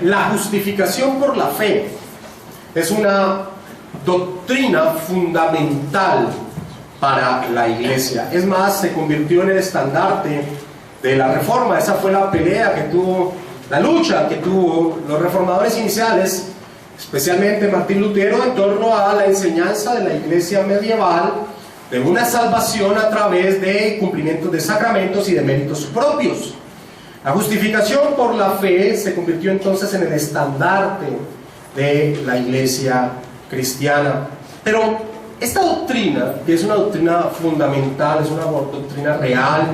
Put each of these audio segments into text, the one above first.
La justificación por la fe es una doctrina fundamental para la iglesia. Es más, se convirtió en el estandarte de la reforma. Esa fue la pelea que tuvo, la lucha que tuvo los reformadores iniciales, especialmente Martín Lutero, en torno a la enseñanza de la iglesia medieval de una salvación a través de cumplimiento de sacramentos y de méritos propios. La justificación por la fe se convirtió entonces en el estandarte de la iglesia cristiana. Pero esta doctrina, que es una doctrina fundamental, es una doctrina real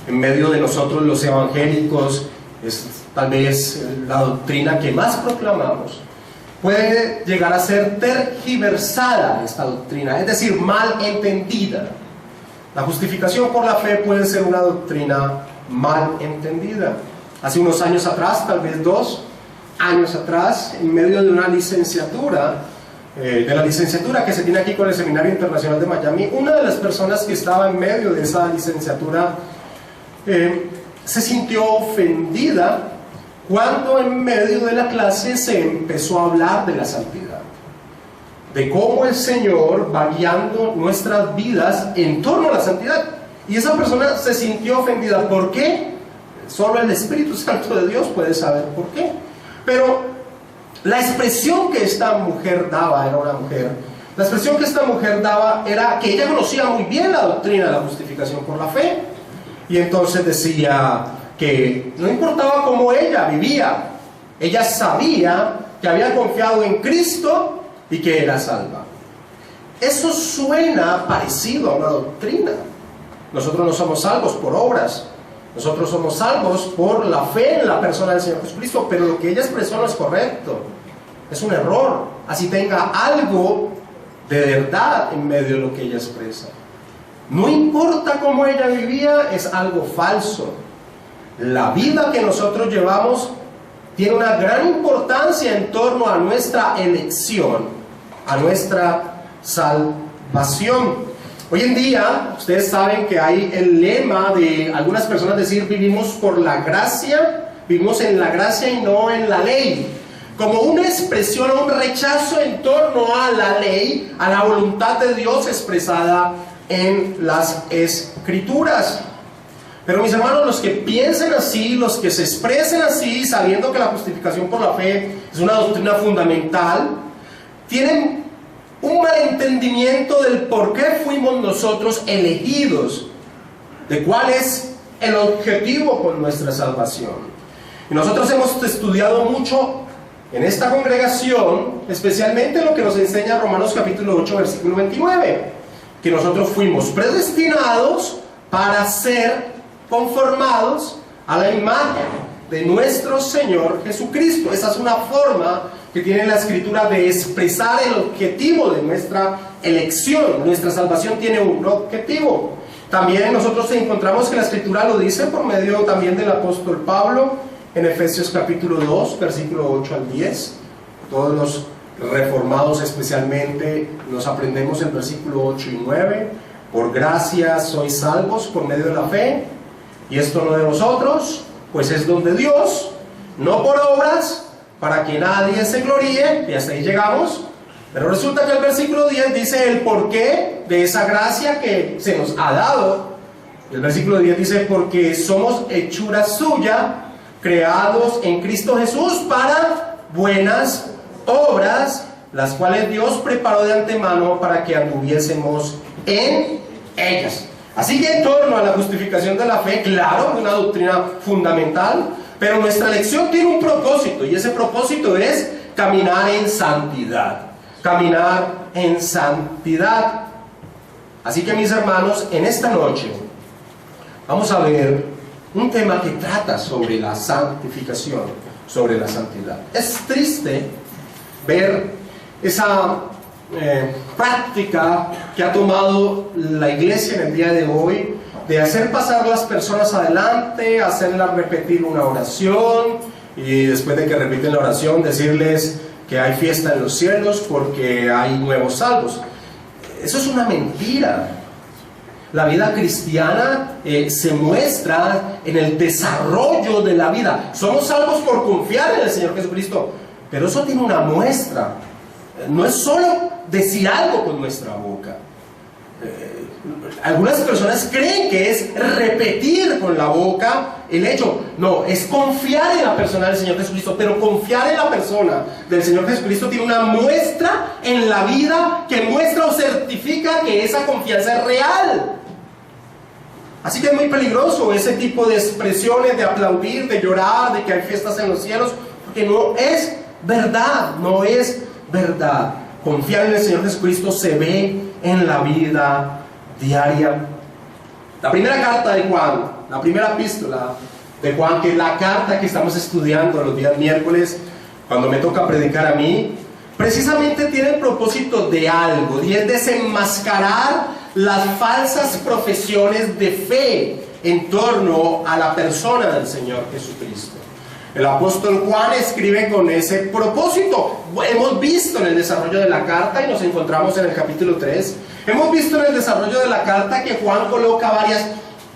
en medio de nosotros los evangélicos, es tal vez la doctrina que más proclamamos, puede llegar a ser tergiversada esta doctrina, es decir, mal entendida. La justificación por la fe puede ser una doctrina mal entendida. Hace unos años atrás, tal vez 2 años atrás, en medio de una licenciatura, de la licenciatura que se tiene aquí con el Seminario Internacional de Miami, una de las personas que estaba en medio de esa licenciatura se sintió ofendida cuando en medio de la clase se empezó a hablar de la santidad, de cómo el Señor va guiando nuestras vidas en torno a la santidad. Y esa persona se sintió ofendida. ¿Por qué? Solo el Espíritu Santo de Dios puede saber por qué. Pero la expresión que esta mujer daba, era una mujer, la expresión que esta mujer daba era que ella conocía muy bien la doctrina de la justificación por la fe. Y entonces decía que no importaba cómo ella vivía, ella sabía que había confiado en Cristo y que era salva. Eso suena parecido a una doctrina. Nosotros no somos salvos por obras, nosotros somos salvos por la fe en la persona del Señor Jesucristo, pero lo que ella expresó no es correcto, es un error, así tenga algo de verdad en medio de lo que ella expresa. No importa cómo ella vivía, es algo falso. La vida que nosotros llevamos tiene una gran importancia en torno a nuestra elección, a nuestra salvación. Hoy en día, ustedes saben que hay el lema de algunas personas decir: vivimos por la gracia, vivimos en la gracia y no en la ley, como una expresión o un rechazo en torno a la ley, a la voluntad de Dios expresada en las Escrituras. Pero mis hermanos, los que piensen así, los que se expresen así, sabiendo que la justificación por la fe es una doctrina fundamental, tienen un malentendimiento del por qué fuimos nosotros elegidos, de cuál es el objetivo con nuestra salvación. Y nosotros hemos estudiado mucho en esta congregación, especialmente lo que nos enseña Romanos capítulo 8, versículo 29, que nosotros fuimos predestinados para ser conformados a la imagen de nuestro Señor Jesucristo. Esa es una forma que tiene la Escritura de expresar el objetivo de nuestra elección. Nuestra salvación tiene un objetivo. También nosotros encontramos que la Escritura lo dice por medio también del apóstol Pablo en Efesios capítulo 2, versículo 8 al 10. Todos los reformados especialmente nos aprendemos el versículo 8 y 9. Por gracia sois salvos por medio de la fe, y esto no de vosotros, pues es don de Dios, no por obras, para que nadie se gloríe. Y hasta ahí llegamos. Pero resulta que el versículo 10 dice el porqué de esa gracia que se nos ha dado. El versículo 10 dice: porque somos hechura suya, creados en Cristo Jesús para buenas obras, las cuales Dios preparó de antemano para que anduviésemos en ellas. Así que en torno a la justificación de la fe, claro, una doctrina fundamental, pero nuestra elección tiene un propósito, y ese propósito es caminar en santidad. Caminar en santidad. Así que, mis hermanos, en esta noche vamos a ver un tema que trata sobre la santificación, sobre la santidad. Es triste ver esa práctica que ha tomado la iglesia en el día de hoy, de hacer pasar las personas adelante, hacerlas repetir una oración, y después de que repiten la oración decirles que hay fiesta en los cielos porque hay nuevos salvos. Eso es una mentira. La vida cristiana se muestra en el desarrollo de la vida. Somos salvos por confiar en el Señor Jesucristo, pero eso tiene una muestra. No es solo decir algo con nuestra boca. Algunas personas creen que es repetir con la boca el hecho. No, es confiar en la persona del Señor Jesucristo. Pero confiar en la persona del Señor Jesucristo tiene una muestra en la vida que muestra o certifica que esa confianza es real. Así que es muy peligroso ese tipo de expresiones de aplaudir, de llorar, de que hay fiestas en los cielos, porque no es verdad, no es verdad. Confiar en el Señor Jesucristo se ve en la vida diaria. La primera carta de Juan, la primera epístola de Juan, que es la carta que estamos estudiando los días miércoles, cuando me toca predicar a mí, precisamente tiene el propósito de algo, y es desenmascarar las falsas profesiones de fe en torno a la persona del Señor Jesucristo. El apóstol Juan escribe con ese propósito. Hemos visto en el desarrollo de la carta, y nos encontramos en el capítulo 3, hemos visto en el desarrollo de la carta que Juan coloca varias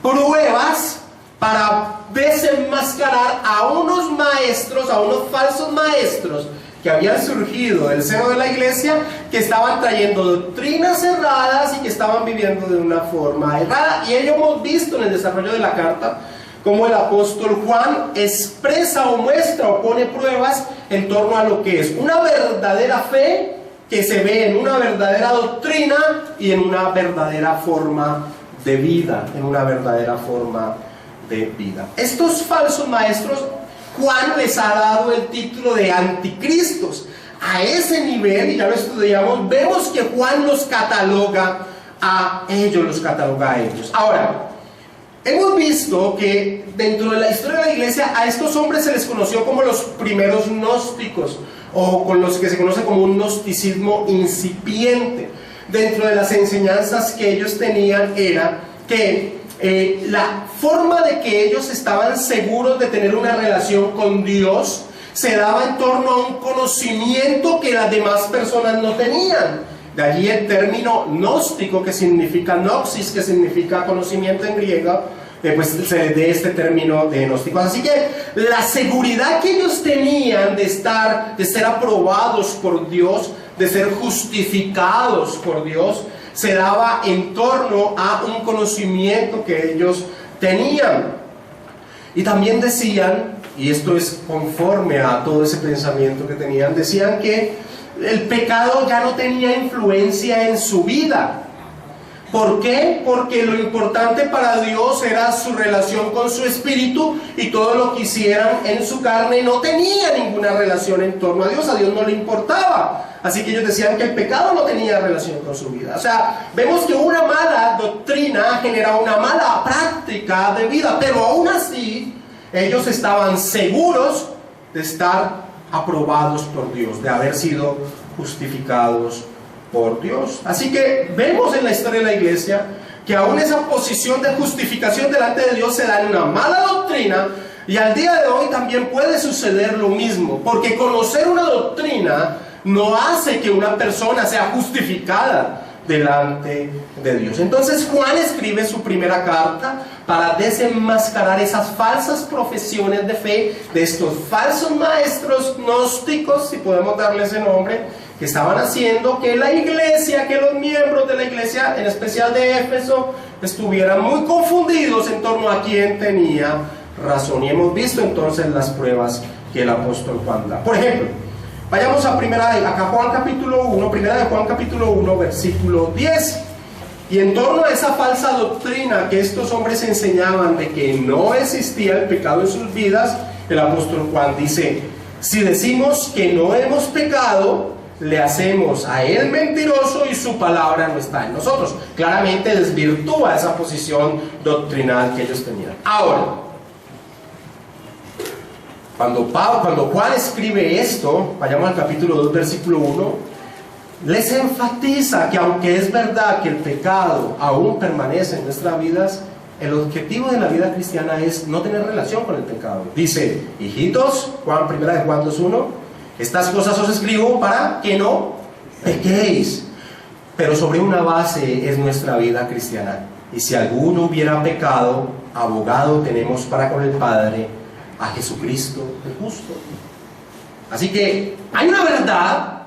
pruebas para desenmascarar a unos maestros, a unos falsos maestros que habían surgido del seno de la iglesia, que estaban trayendo doctrinas erradas y que estaban viviendo de una forma errada. Y ello hemos visto en el desarrollo de la carta cómo el apóstol Juan expresa o muestra o pone pruebas en torno a lo que es una verdadera fe que se ve en una verdadera doctrina y en una verdadera forma de vida, en una verdadera forma de vida. Estos falsos maestros, Juan les ha dado el título de anticristos. A ese nivel, y ya lo estudiamos, vemos que Juan los cataloga a ellos, Ahora, hemos visto que dentro de la historia de la iglesia a estos hombres se les conoció como los primeros gnósticos, o con los que se conoce como un gnosticismo incipiente. Dentro de las enseñanzas que ellos tenían era que la forma de que ellos estaban seguros de tener una relación con Dios se daba en torno a un conocimiento que las demás personas no tenían. De allí el término gnóstico, que significa gnosis, que significa conocimiento en griego, pues se les dé este término de gnósticos. Así que la seguridad que ellos tenían de ser aprobados por Dios, de ser justificados por Dios, se daba en torno a un conocimiento que ellos tenían. Y también decían, y esto es conforme a todo ese pensamiento que tenían, decían que el pecado ya no tenía influencia en su vida. ¿Por qué? Porque lo importante para Dios era su relación con su espíritu, y todo lo que hicieran en su carne no tenía ninguna relación en torno a Dios no le importaba. Así que ellos decían que el pecado no tenía relación con su vida. O sea, vemos que una mala doctrina genera una mala práctica de vida, pero aún así ellos estaban seguros de estar aprobados por Dios, de haber sido justificados por Dios. Así que vemos en la historia de la iglesia que aún esa posición de justificación delante de Dios se da en una mala doctrina, y al día de hoy también puede suceder lo mismo, porque conocer una doctrina no hace que una persona sea justificada delante de Dios. Entonces Juan escribe su primera carta para desenmascarar esas falsas profesiones de fe de estos falsos maestros gnósticos, si podemos darle ese nombre, que estaban haciendo que la iglesia, que los miembros de la iglesia, en especial de Éfeso, estuvieran muy confundidos en torno a quién tenía razón. Y hemos visto entonces las pruebas que el apóstol Juan da. Por ejemplo, vayamos a primera de Juan capítulo 1, versículo 10. Y en torno a esa falsa doctrina que estos hombres enseñaban de que no existía el pecado en sus vidas, el apóstol Juan dice: si decimos que no hemos pecado, le hacemos a él mentiroso y su palabra no está en nosotros. Claramente desvirtúa esa posición doctrinal que ellos tenían. Ahora, cuando Juan escribe esto, vayamos al capítulo 2, versículo 1, les enfatiza que aunque es verdad que el pecado aún permanece en nuestras vidas, el objetivo de la vida cristiana es no tener relación con el pecado. Dice: hijitos, primera de Juan 2:1, estas cosas os escribo para que no pequéis. Pero sobre una base es nuestra vida cristiana. Y si alguno hubiera pecado, abogado tenemos para con el Padre, a Jesucristo el justo. Así que hay una verdad,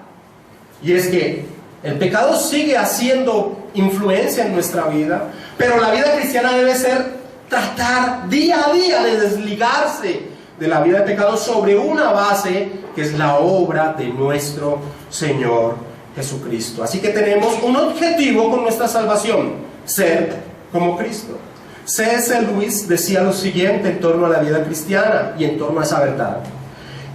y es que el pecado sigue haciendo influencia en nuestra vida, pero la vida cristiana debe ser tratar día a día de desligarse de la vida de pecado sobre una base que es la obra de nuestro Señor Jesucristo. Así que tenemos un objetivo con nuestra salvación: ser como Cristo. C.S. Lewis decía lo siguiente en torno a la vida cristiana y en torno a esa verdad: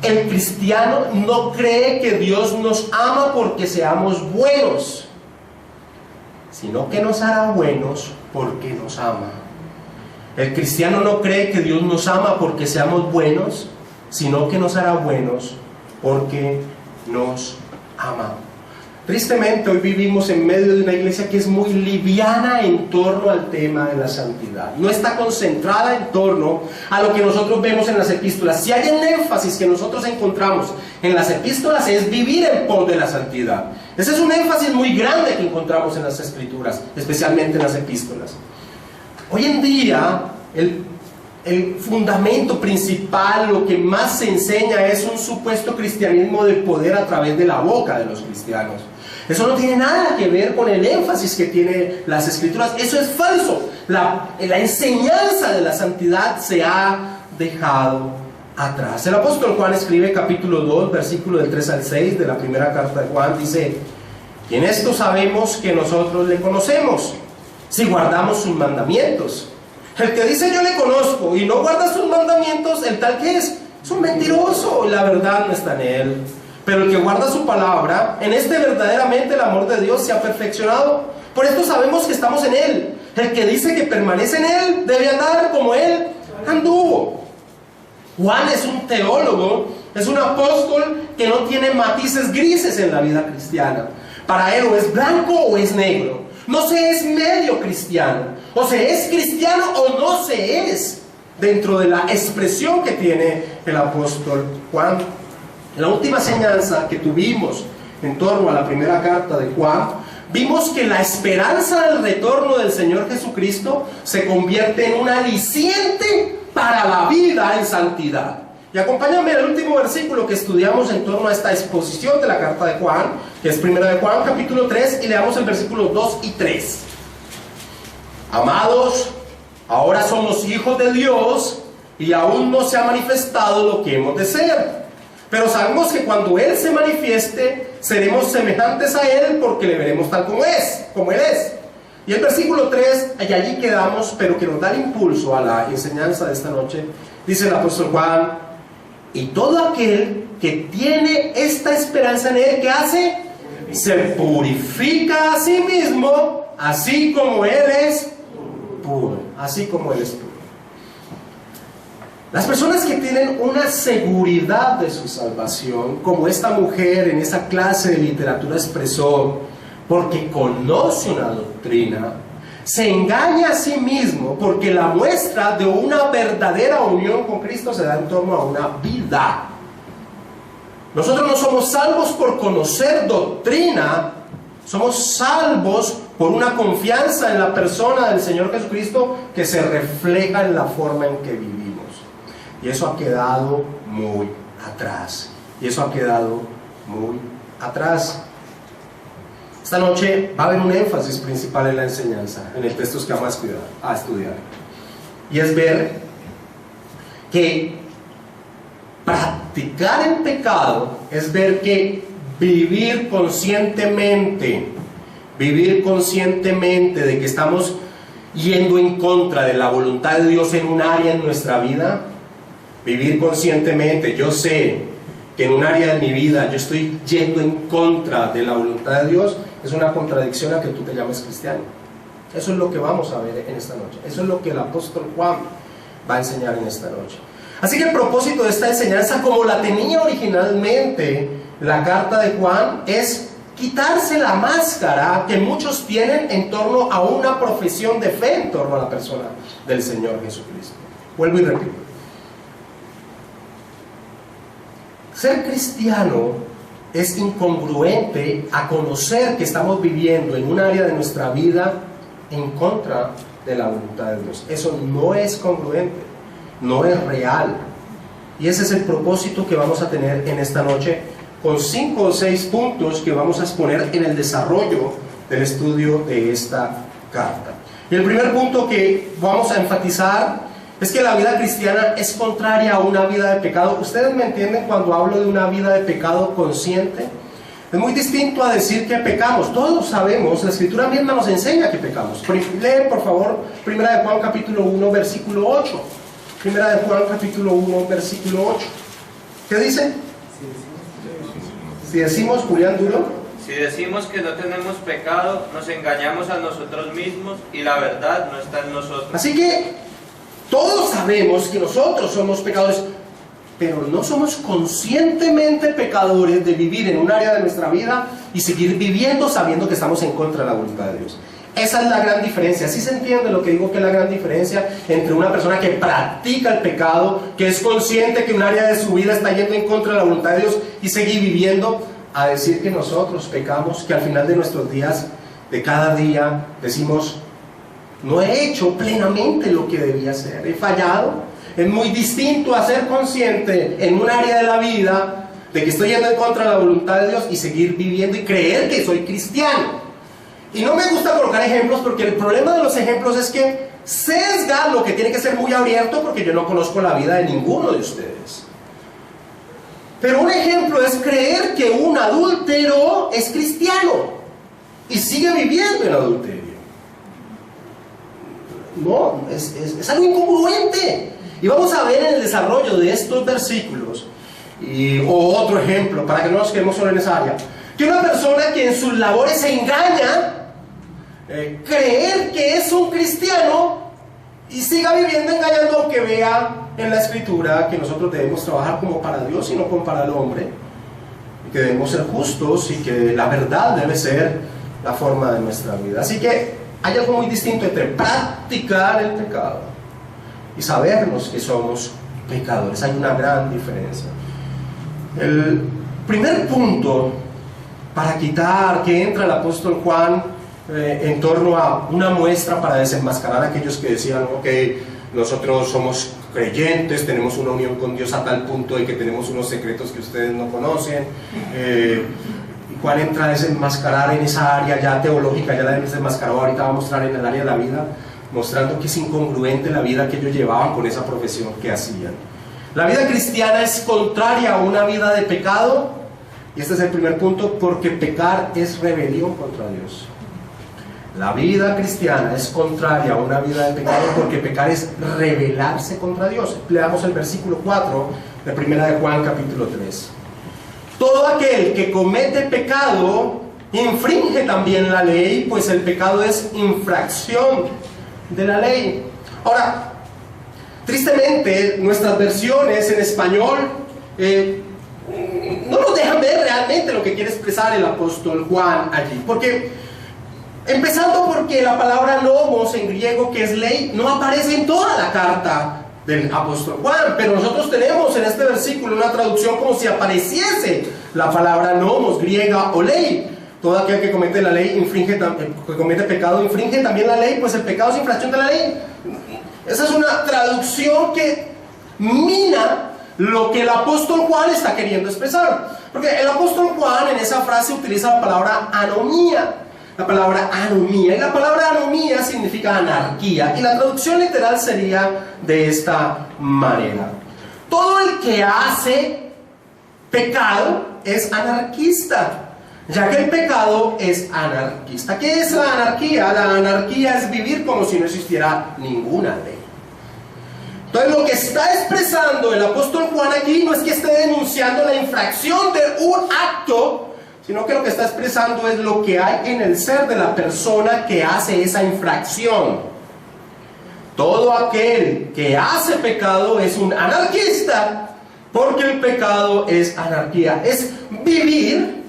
el cristiano no cree que Dios nos ama porque seamos buenos, sino que nos hará buenos porque nos ama. El cristiano no cree que Dios nos ama porque seamos buenos, sino que nos hará buenos porque nos ama. Tristemente, hoy vivimos en medio de una iglesia que es muy liviana en torno al tema de la santidad. No está concentrada en torno a lo que nosotros vemos en las epístolas. Si hay un énfasis que nosotros encontramos en las epístolas, es vivir en pos de la santidad. Ese es un énfasis muy grande que encontramos en las escrituras, especialmente en las epístolas. Hoy en día, el fundamento principal, lo que más se enseña, es un supuesto cristianismo de poder a través de la boca de los cristianos. Eso no tiene nada que ver con el énfasis que tiene las escrituras. Eso es falso. La enseñanza de la santidad se ha dejado atrás. El apóstol Juan escribe capítulo 2, versículo del 3 al 6 de la primera carta de Juan. Dice: y en esto sabemos que nosotros le conocemos, si guardamos sus mandamientos. El que dice yo le conozco y no guarda sus mandamientos, el tal que es un mentiroso, y la verdad no está en él. Pero el que guarda su palabra, en este verdaderamente el amor de Dios se ha perfeccionado. Por esto sabemos que estamos en él. El que dice que permanece en él debe andar como él anduvo. Juan es un teólogo, es un apóstol que no tiene matices grises en la vida cristiana. Para él o es blanco o es negro. No se es medio cristiano. O se es cristiano o no se es, dentro de la expresión que tiene el apóstol Juan. La última enseñanza que tuvimos en torno a la primera carta de Juan, vimos que la esperanza del retorno del Señor Jesucristo se convierte en un aliciente para la vida en santidad. Y acompáñame al último versículo que estudiamos en torno a esta exposición de la carta de Juan, que es primera de Juan, capítulo 3, y leamos el versículo 2 y 3. Amados, ahora somos hijos de Dios y aún no se ha manifestado lo que hemos de ser. Pero sabemos que cuando Él se manifieste, seremos semejantes a Él porque le veremos tal como Él es. Y el versículo 3, y allí quedamos, pero que nos da el impulso a la enseñanza de esta noche. Dice el apóstol Juan: y todo aquel que tiene esta esperanza en Él, ¿qué hace? Se purifica a sí mismo, así como Él es puro. Así como Él es puro. Las personas que tienen una seguridad de su salvación, como esta mujer en esa clase de literatura expresó, porque conoce una doctrina, se engaña a sí mismo, porque la muestra de una verdadera unión con Cristo se da en torno a una vida. Nosotros no somos salvos por conocer doctrina, somos salvos por una confianza en la persona del Señor Jesucristo que se refleja en la forma en que vivimos. Y eso ha quedado muy atrás. Esta noche va a haber un énfasis principal en la enseñanza, en el texto que vamos a estudiar. Y es ver que practicar el pecado es ver que vivir conscientemente de que estamos yendo en contra de la voluntad de Dios en un área en nuestra vida. Vivir conscientemente, yo sé que en un área de mi vida yo estoy yendo en contra de la voluntad de Dios, es una contradicción a que tú te llames cristiano. Eso es lo que vamos a ver en esta noche. Eso es lo que el apóstol Juan va a enseñar en esta noche. Así que el propósito de esta enseñanza, como la tenía originalmente la carta de Juan, es quitarse la máscara que muchos tienen en torno a una profesión de fe en torno a la persona del Señor Jesucristo. Vuelvo y repito. Ser cristiano es incongruente a conocer que estamos viviendo en un área de nuestra vida en contra de la voluntad de Dios. Eso no es congruente, no es real. Y ese es el propósito que vamos a tener en esta noche, con 5 o 6 puntos que vamos a exponer en el desarrollo del estudio de esta carta. Y el primer punto que vamos a enfatizar es que la vida cristiana es contraria a una vida de pecado. ¿Ustedes me entienden cuando hablo de una vida de pecado consciente? Es muy distinto a decir que pecamos. Todos sabemos, la Escritura misma nos enseña que pecamos. Lee, por favor, 1 de Juan capítulo 1, versículo 8. 1 de Juan capítulo 1, versículo 8. ¿Qué dice? Si decimos, Julián Duro, si decimos que no tenemos pecado, nos engañamos a nosotros mismos y la verdad no está en nosotros. Así que todos sabemos que nosotros somos pecadores, pero no somos conscientemente pecadores de vivir en un área de nuestra vida y seguir viviendo sabiendo que estamos en contra de la voluntad de Dios. Esa es la gran diferencia. ¿Sí se entiende lo que digo que es la gran diferencia entre una persona que practica el pecado, que es consciente que un área de su vida está yendo en contra de la voluntad de Dios y seguir viviendo, a decir que nosotros pecamos, que al final de nuestros días, de cada día, decimos, no he hecho plenamente lo que debía hacer, he fallado? Es muy distinto a ser consciente en un área de la vida de que estoy yendo en contra de la voluntad de Dios y seguir viviendo y creer que soy cristiano. Y no me gusta colocar ejemplos porque el problema de los ejemplos es que sesga lo que tiene que ser muy abierto, porque yo no conozco la vida de ninguno de ustedes. Pero un ejemplo es creer que un adúltero es cristiano y sigue viviendo en adulterio. No, es algo incongruente. Y vamos a ver en el desarrollo de estos versículos, o otro ejemplo, para que no nos quedemos solo en esa área, que una persona que en sus labores se engaña, creer que es un cristiano y siga viviendo engañando, aunque vea en la Escritura que nosotros debemos trabajar como para Dios y no como para el hombre, y que debemos ser justos y que la verdad debe ser la forma de nuestra vida. Así que hay algo muy distinto entre practicar el pecado y sabernos que somos pecadores. Hay una gran diferencia. El primer punto para quitar que entra el apóstol Juan en torno a una muestra para desenmascarar a aquellos que decían, ok, nosotros somos creyentes, tenemos una unión con Dios a tal punto de que tenemos unos secretos que ustedes no conocen. Juan entra a desenmascarar en esa área ya teológica, ya la desenmascaró, ahorita va a mostrar en el área de la vida, mostrando que es incongruente la vida que ellos llevaban con esa profesión que hacían. La vida cristiana es contraria a una vida de pecado, y este es el primer punto, porque pecar es rebelión contra Dios. La vida cristiana es contraria a una vida de pecado porque pecar es rebelarse contra Dios. Leamos el versículo 4 de 1 de Juan capítulo 3. Todo aquel que comete pecado infringe también la ley, pues el pecado es infracción de la ley. Ahora, tristemente, nuestras versiones en español no nos dejan ver realmente lo que quiere expresar el apóstol Juan allí, porque empezando porque la palabra nomos en griego, que es ley, no aparece en toda la carta del apóstol Juan, pero nosotros tenemos en este versículo una traducción como si apareciese la palabra nomos, griega o ley. Todo aquel que comete la ley que comete pecado infringe también la ley, pues el pecado es infracción de la ley. Esa es una traducción que mina lo que el apóstol Juan está queriendo expresar, porque el apóstol Juan en esa frase utiliza la palabra anomía. La palabra anomía, y la palabra anomía significa anarquía, y la traducción literal sería de esta manera: todo el que hace pecado es anarquista, ya que el pecado es anarquista. ¿Qué es la anarquía? La anarquía es vivir como si no existiera ninguna ley. Entonces lo que está expresando el apóstol Juan aquí no es que esté denunciando la infracción de un acto, sino que lo que está expresando es lo que hay en el ser de la persona que hace esa infracción. Todo aquel que hace pecado es un anarquista, porque el pecado es anarquía, es vivir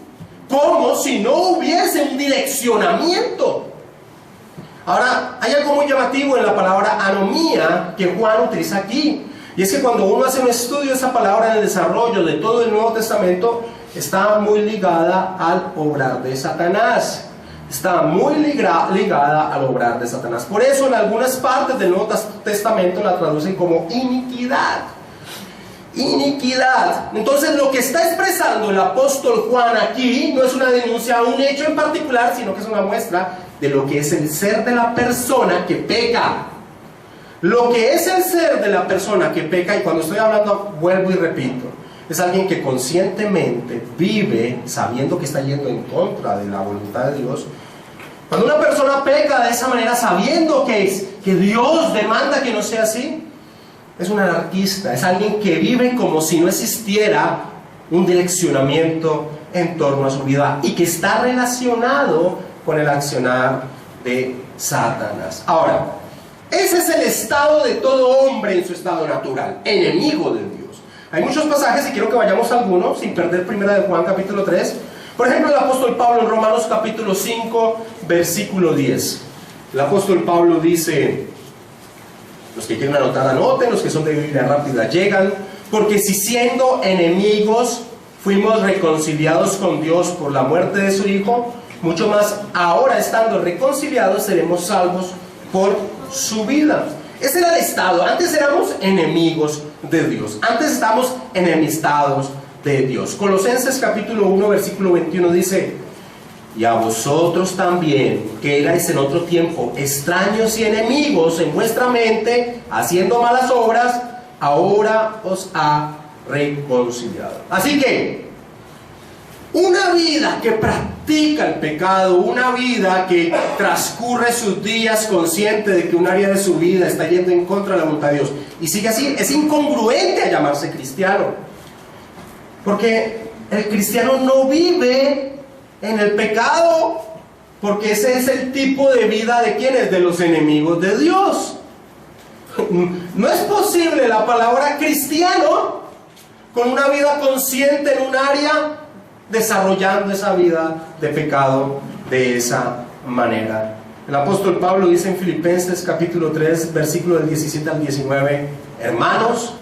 como si no hubiese un direccionamiento. Ahora, hay algo muy llamativo en la palabra anomía que Juan utiliza aquí, y es que cuando uno hace un estudio de esa palabra en el desarrollo de todo el Nuevo Testamento, está muy ligada al obrar de Satanás. está muy ligada al obrar de Satanás. Por eso en algunas partes del Nuevo Testamento la traducen como iniquidad. Iniquidad. Entonces lo que está expresando el apóstol Juan aquí no es una denuncia a un hecho en particular, sino que es una muestra de lo que es el ser de la persona que peca. Lo que es el ser de la persona que peca, y cuando estoy hablando, vuelvo y repito, es alguien que conscientemente vive sabiendo que está yendo en contra de la voluntad de Dios. Cuando una persona peca de esa manera, sabiendo que Dios demanda que no sea así, es un anarquista, es alguien que vive como si no existiera un direccionamiento en torno a su vida y que está relacionado con el accionar de Satanás. Ahora, ese es el estado de todo hombre en su estado natural, enemigo de Dios. Hay muchos pasajes y quiero que vayamos a algunos sin perder primera de Juan capítulo 3. Por ejemplo, el apóstol Pablo en Romanos capítulo 5 versículo 10. El apóstol Pablo dice, los que quieren anotar anoten, los que son de Biblia rápida llegan, porque si siendo enemigos fuimos reconciliados con Dios por la muerte de su Hijo, mucho más ahora estando reconciliados seremos salvos por su vida. Ese era el estado. Antes éramos enemigos de Dios, antes estamos enemistados de Dios. Colosenses capítulo 1 versículo 21 dice, y a vosotros también, que erais en otro tiempo extraños y enemigos en vuestra mente, haciendo malas obras, ahora os ha reconciliado. Así que una vida que practica el pecado, una vida que transcurre sus días consciente de que un área de su vida está yendo en contra de la voluntad de Dios y sigue así, es incongruente a llamarse cristiano, porque el cristiano no vive en el pecado, porque ese es el tipo de vida de quienes, de los enemigos de Dios. No es posible la palabra cristiano con una vida consciente en un área, desarrollando esa vida de pecado de esa manera. El apóstol Pablo dice en Filipenses capítulo 3 versículo del 17 al 19, hermanos,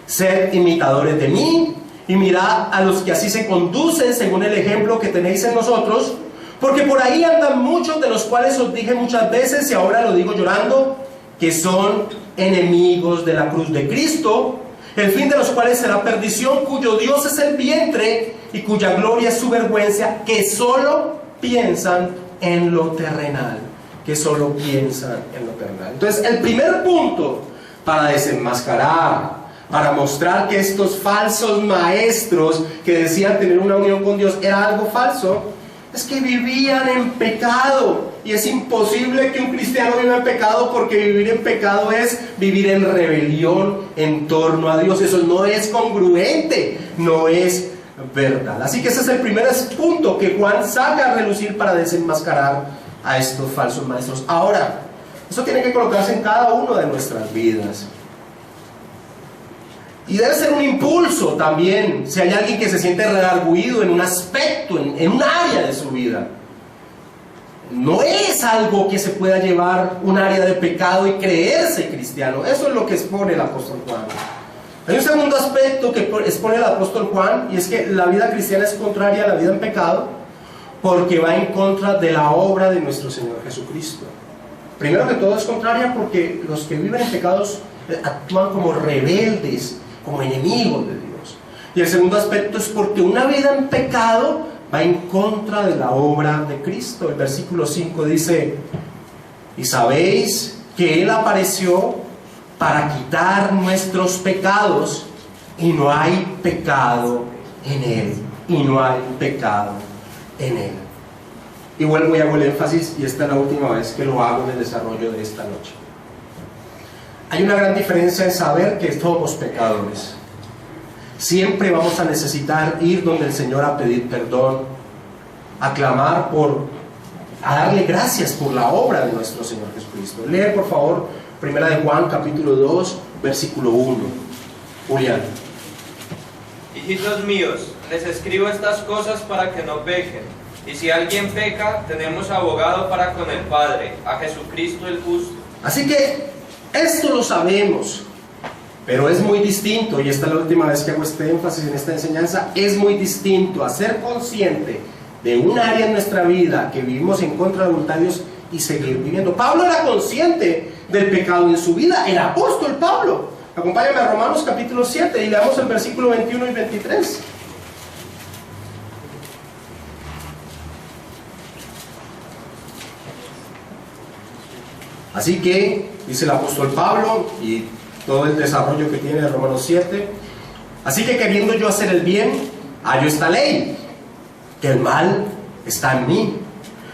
sed imitadores de mí y mirad a los que así se conducen según el ejemplo que tenéis en nosotros, porque por ahí andan muchos de los cuales os dije muchas veces y ahora lo digo llorando, que son enemigos de la cruz de Cristo, el fin de los cuales será perdición, cuyo Dios es el vientre y cuya gloria es su vergüenza, que solo piensan en lo terrenal, que solo piensan en lo terrenal. Entonces el primer punto para desenmascarar, para mostrar que estos falsos maestros que decían tener una unión con Dios era algo falso, es que vivían en pecado. Y es imposible que un cristiano viva en pecado, porque vivir en pecado es vivir en rebelión en torno a Dios. Eso no es congruente, no es verdad. Así que ese es el primer punto que Juan saca a relucir para desenmascarar a estos falsos maestros. Ahora, eso tiene que colocarse en cada una de nuestras vidas. Y debe ser un impulso también, si hay alguien que se siente redarguido en un aspecto, en un área de su vida. No es algo que se pueda llevar un área de pecado y creerse cristiano. Eso es lo que expone el apóstol Juan. Hay un segundo aspecto que expone el apóstol Juan, y es que la vida cristiana es contraria a la vida en pecado, porque va en contra de la obra de nuestro Señor Jesucristo. Primero que todo es contraria porque los que viven en pecados actúan como rebeldes, como enemigos de Dios. Y el segundo aspecto es porque una vida en pecado va en contra de la obra de Cristo. El versículo 5 dice, y sabéis que Él apareció para quitar nuestros pecados, y no hay pecado en Él, y no hay pecado en Él. Y vuelvo y hago el énfasis, y esta es la última vez que lo hago en el desarrollo de esta noche. Hay una gran diferencia en saber que somos pecadores. Siempre vamos a necesitar ir donde el Señor a pedir perdón, a clamar a darle gracias por la obra de nuestro Señor Jesucristo. Lee por favor Primera de Juan capítulo 2 versículo 1. Julián. Hijitos míos, les escribo estas cosas para que no pequen. Y si alguien peca, tenemos abogado para con el Padre, a Jesucristo el justo. Así que esto lo sabemos, pero es muy distinto, y esta es la última vez que hago este énfasis en esta enseñanza, es muy distinto a ser consciente de un área en nuestra vida que vivimos en contra de la voluntad de Dios y seguir viviendo. Pablo era consciente del pecado en su vida, el apóstol Pablo. Acompáñame a Romanos capítulo 7 y leamos el versículo 21 y 23. Así que, dice el apóstol Pablo, y todo el desarrollo que tiene de Romanos 7, así que queriendo yo hacer el bien, hallo esta ley, que el mal está en mí.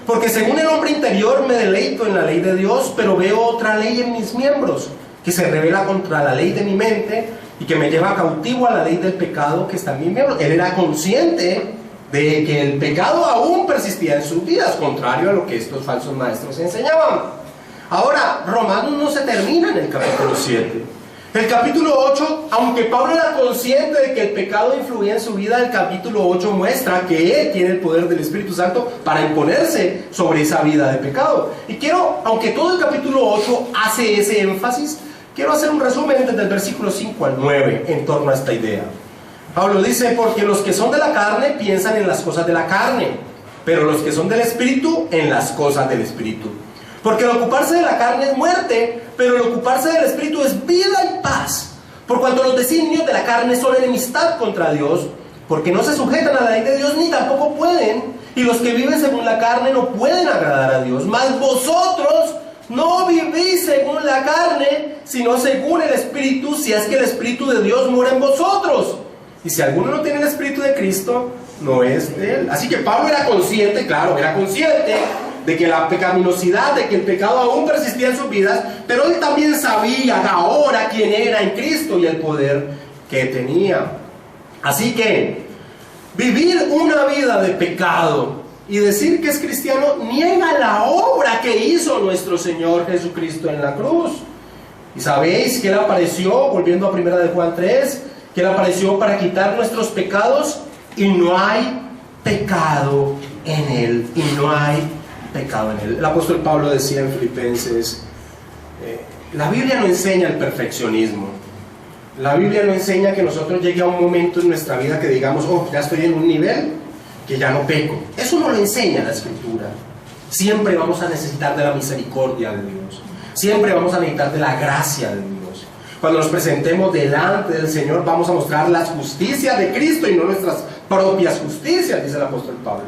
Porque según el hombre interior me deleito en la ley de Dios, pero veo otra ley en mis miembros, que se revela contra la ley de mi mente y que me lleva cautivo a la ley del pecado que está en mis miembros. Él era consciente de que el pecado aún persistía en sus vidas, contrario a lo que estos falsos maestros enseñaban. Ahora, Romanos no se termina en el capítulo 7. El capítulo 8, aunque Pablo era consciente de que el pecado influía en su vida, el capítulo 8 muestra que él tiene el poder del Espíritu Santo para imponerse sobre esa vida de pecado. Y quiero, aunque todo el capítulo 8 hace ese énfasis, quiero hacer un resumen desde el versículo 5 al 9 en torno a esta idea. Pablo dice, porque los que son de la carne piensan en las cosas de la carne, pero los que son del Espíritu en las cosas del Espíritu. Porque el ocuparse de la carne es muerte, pero el ocuparse del Espíritu es vida y paz. Por cuanto los designios de la carne son enemistad contra Dios, porque no se sujetan a la ley de Dios ni tampoco pueden, y los que viven según la carne no pueden agradar a Dios. Mas vosotros no vivís según la carne, sino según el Espíritu, si es que el Espíritu de Dios mora en vosotros. Y si alguno no tiene el Espíritu de Cristo, no es de él. Así que Pablo era consciente, claro, era consciente de que la pecaminosidad, de que el pecado aún persistía en sus vidas, pero él también sabía ahora quién era en Cristo y el poder que tenía. Así que vivir una vida de pecado y decir que es cristiano niega la obra que hizo nuestro Señor Jesucristo en la cruz. Y sabéis que Él apareció, volviendo a 1 de Juan 3, que Él apareció para quitar nuestros pecados y no hay pecado en Él, y no hay pecado en él. El apóstol Pablo decía en Filipenses, la Biblia no enseña el perfeccionismo. La Biblia no enseña que nosotros llegue a un momento en nuestra vida que digamos, oh, ya estoy en un nivel que ya no peco. Eso no lo enseña la Escritura. Siempre vamos a necesitar de la misericordia de Dios. Siempre vamos a necesitar de la gracia de Dios. Cuando nos presentemos delante del Señor, vamos a mostrar las justicias de Cristo y no nuestras propias justicias, dice el apóstol Pablo.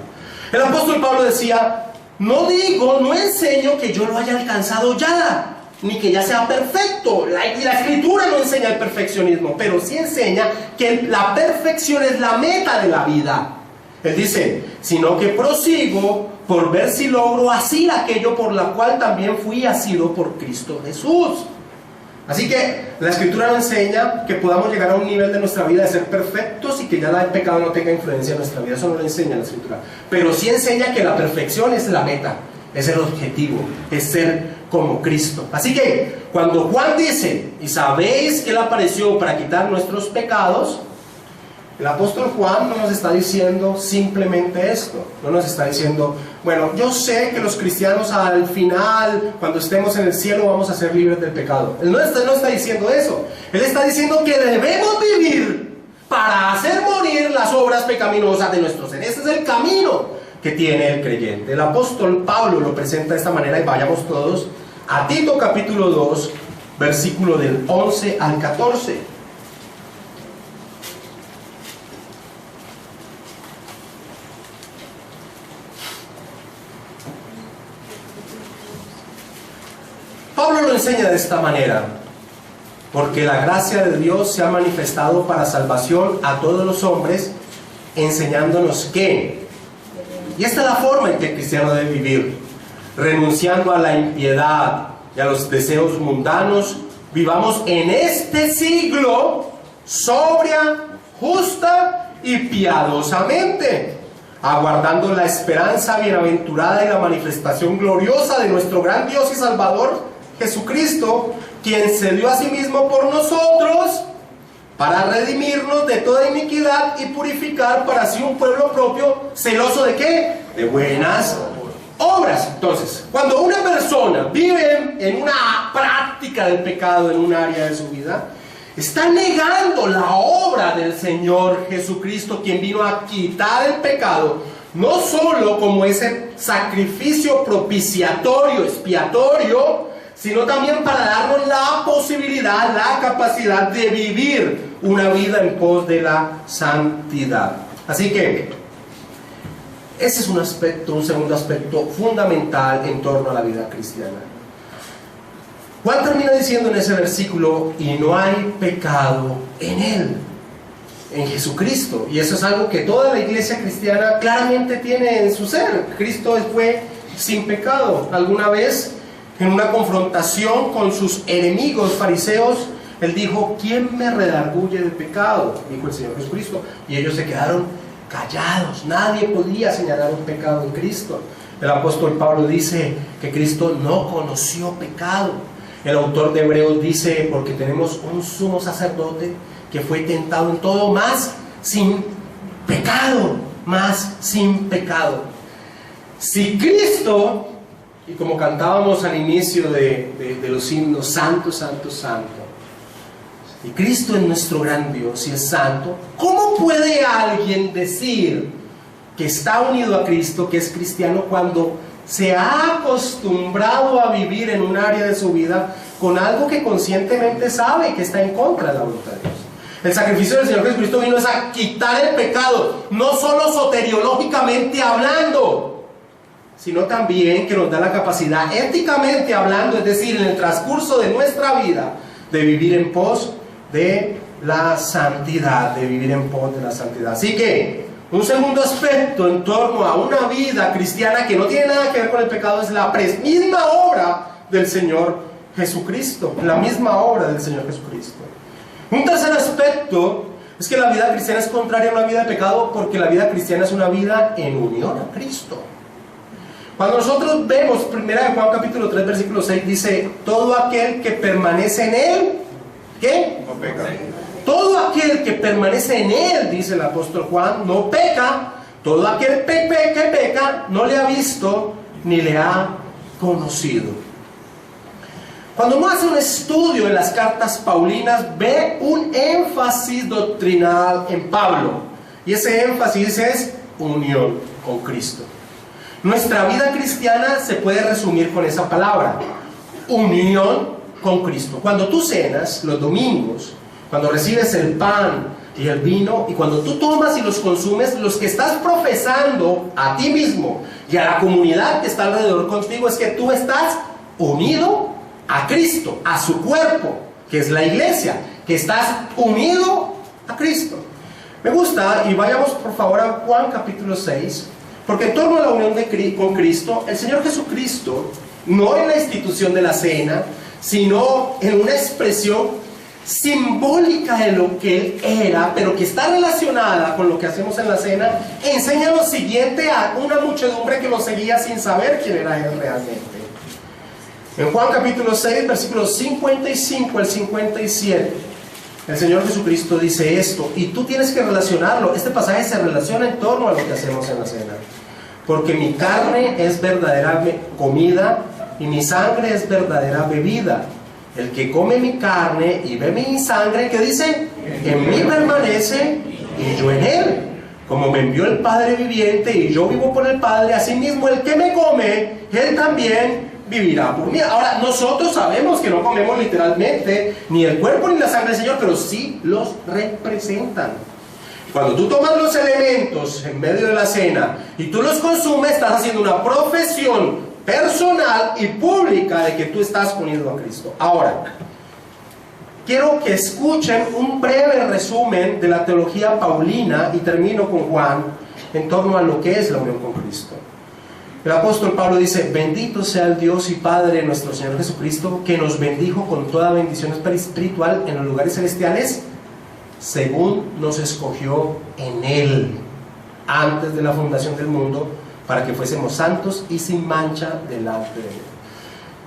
El apóstol Pablo decía, no enseño que yo lo haya alcanzado ya, ni que ya sea perfecto. La Escritura no enseña el perfeccionismo, pero sí enseña que la perfección es la meta de la vida. Él dice, sino que prosigo por ver si logro asir aquello por la cual también fui asido por Cristo Jesús. Así que la Escritura no enseña que podamos llegar a un nivel de nuestra vida de ser perfectos y que ya el pecado no tenga influencia en nuestra vida. Eso no lo enseña la Escritura. Pero sí enseña que la perfección es la meta, es el objetivo, es ser como Cristo. Así que cuando Juan dice, y sabéis que Él apareció para quitar nuestros pecados, el apóstol Juan no nos está diciendo simplemente esto. No nos está diciendo, bueno, yo sé que los cristianos al final, cuando estemos en el cielo, vamos a ser libres del pecado. Él no está diciendo eso. Él está diciendo que debemos vivir para hacer morir las obras pecaminosas de nuestro ser. Ese es el camino que tiene el creyente. El apóstol Pablo lo presenta de esta manera, y vayamos todos a Tito capítulo 2, versículo del 11 al 14. Pablo lo enseña de esta manera, porque la gracia de Dios se ha manifestado para salvación a todos los hombres, enseñándonos que, y esta es la forma en que el cristiano debe vivir, renunciando a la impiedad y a los deseos mundanos, vivamos en este siglo sobria, justa y piadosamente, aguardando la esperanza bienaventurada y la manifestación gloriosa de nuestro gran Dios y Salvador Jesucristo, quien se dio a sí mismo por nosotros para redimirnos de toda iniquidad y purificar para sí un pueblo propio, celoso ¿de qué? De buenas obras. Entonces, cuando una persona vive en una práctica del pecado en un área de su vida, está negando la obra del Señor Jesucristo, quien vino a quitar el pecado, no solo como ese sacrificio propiciatorio, expiatorio, sino también para darnos la posibilidad, la capacidad de vivir una vida en pos de la santidad. Así que ese es un aspecto, un segundo aspecto fundamental en torno a la vida cristiana. Juan termina diciendo en ese versículo: y no hay pecado en él, en Jesucristo. Y eso es algo que toda la iglesia cristiana claramente tiene en su ser. Cristo fue sin pecado. Alguna vez, en una confrontación con sus enemigos fariseos, él dijo: ¿quién me redarguye de pecado? Dijo el Señor Jesucristo. Y ellos se quedaron callados. Nadie podía señalar un pecado en Cristo. El apóstol Pablo dice que Cristo no conoció pecado. El autor de Hebreos dice: porque tenemos un sumo sacerdote que fue tentado en todo, más sin pecado, más sin pecado. Si Cristo, y como cantábamos al inicio de los himnos, santo, santo, santo, y Cristo es nuestro gran Dios y es santo, ¿cómo puede alguien decir que está unido a Cristo, que es cristiano, cuando se ha acostumbrado a vivir en un área de su vida con algo que conscientemente sabe que está en contra de la voluntad de Dios? El sacrificio del Señor Jesucristo vino a quitar el pecado, no solo soteriológicamente hablando, sino también que nos da la capacidad, éticamente hablando, es decir, en el transcurso de nuestra vida, de vivir en pos de la santidad, de vivir en pos de la santidad. Así que un segundo aspecto en torno a una vida cristiana que no tiene nada que ver con el pecado es la misma obra del Señor Jesucristo, la misma obra del Señor Jesucristo. Un tercer aspecto es que la vida cristiana es contraria a una vida de pecado, porque la vida cristiana es una vida en unión a Cristo. Cuando nosotros vemos 1 Juan capítulo 3 versículo 6, dice: todo aquel que permanece en él, ¿qué? No peca. Todo aquel que permanece en él, dice el apóstol Juan, no peca. Todo aquel que peca no le ha visto ni le ha conocido. Cuando uno hace un estudio de las cartas paulinas, ve un énfasis doctrinal en Pablo, y ese énfasis es unión con Cristo. Nuestra vida cristiana se puede resumir con esa palabra: unión con Cristo. Cuando tú cenas los domingos, cuando recibes el pan y el vino, y cuando tú tomas y los consumes, los que estás profesando a ti mismo y a la comunidad que está alrededor contigo es que tú estás unido a Cristo, a su cuerpo, que es la iglesia, que estás unido a Cristo. Me gusta, y vayamos por favor a Juan capítulo 6, porque en torno a la unión con Cristo, el Señor Jesucristo, no en la institución de la cena, sino en una expresión simbólica de lo que Él era, pero que está relacionada con lo que hacemos en la cena, enseña lo siguiente a una muchedumbre que lo seguía sin saber quién era Él realmente. En Juan capítulo 6, versículos 55 al 57, el Señor Jesucristo dice esto, y tú tienes que relacionarlo. Este pasaje se relaciona en torno a lo que hacemos en la cena. Porque mi carne es verdadera comida y mi sangre es verdadera bebida. El que come mi carne y bebe mi sangre, ¿qué dice? En mí permanece y yo en él. Como me envió el Padre viviente y yo vivo por el Padre, asimismo el que me come, él también vivirá por mí. Ahora, nosotros sabemos que no comemos literalmente ni el cuerpo ni la sangre del Señor, pero sí los representan. Cuando tú tomas los elementos en medio de la cena y tú los consumes, estás haciendo una profesión personal y pública de que tú estás unido a Cristo. Ahora, quiero que escuchen un breve resumen de la teología paulina, y termino con Juan, en torno a lo que es la unión con Cristo. El apóstol Pablo dice: bendito sea el Dios y Padre de nuestro Señor Jesucristo, que nos bendijo con toda bendición espiritual en los lugares celestiales, según nos escogió en Él, antes de la fundación del mundo, para que fuésemos santos y sin mancha delante de Él.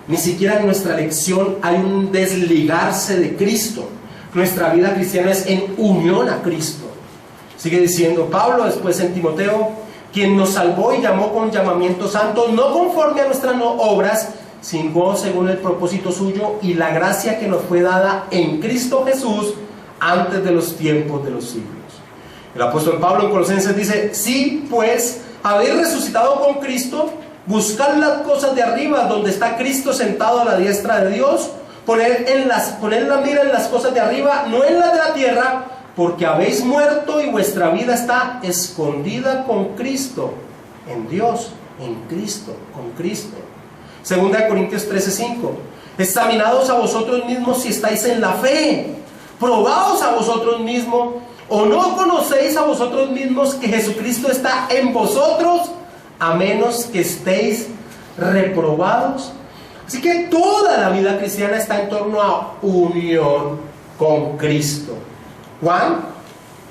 Ni siquiera en nuestra elección hay un desligarse de Cristo. Nuestra vida cristiana es en unión a Cristo. Sigue diciendo Pablo después en Timoteo: quien nos salvó y llamó con llamamiento santo, no conforme a nuestras obras, sino según el propósito suyo y la gracia que nos fue dada en Cristo Jesús antes de los tiempos de los siglos. El apóstol Pablo en Colosenses dice: sí, pues habéis resucitado con Cristo, buscad las cosas de arriba, donde está Cristo sentado a la diestra de Dios. Poned la mira en las cosas de arriba, no en las de la tierra, porque habéis muerto y vuestra vida está escondida con Cristo en Dios, en Cristo, con Cristo. 2 Corintios 13:5. Examinaos a vosotros mismos si estáis en la fe. Probaos a vosotros mismos, o no conocéis a vosotros mismos que Jesucristo está en vosotros, a menos que estéis reprobados. Así que toda la vida cristiana está en torno a unión con Cristo. Juan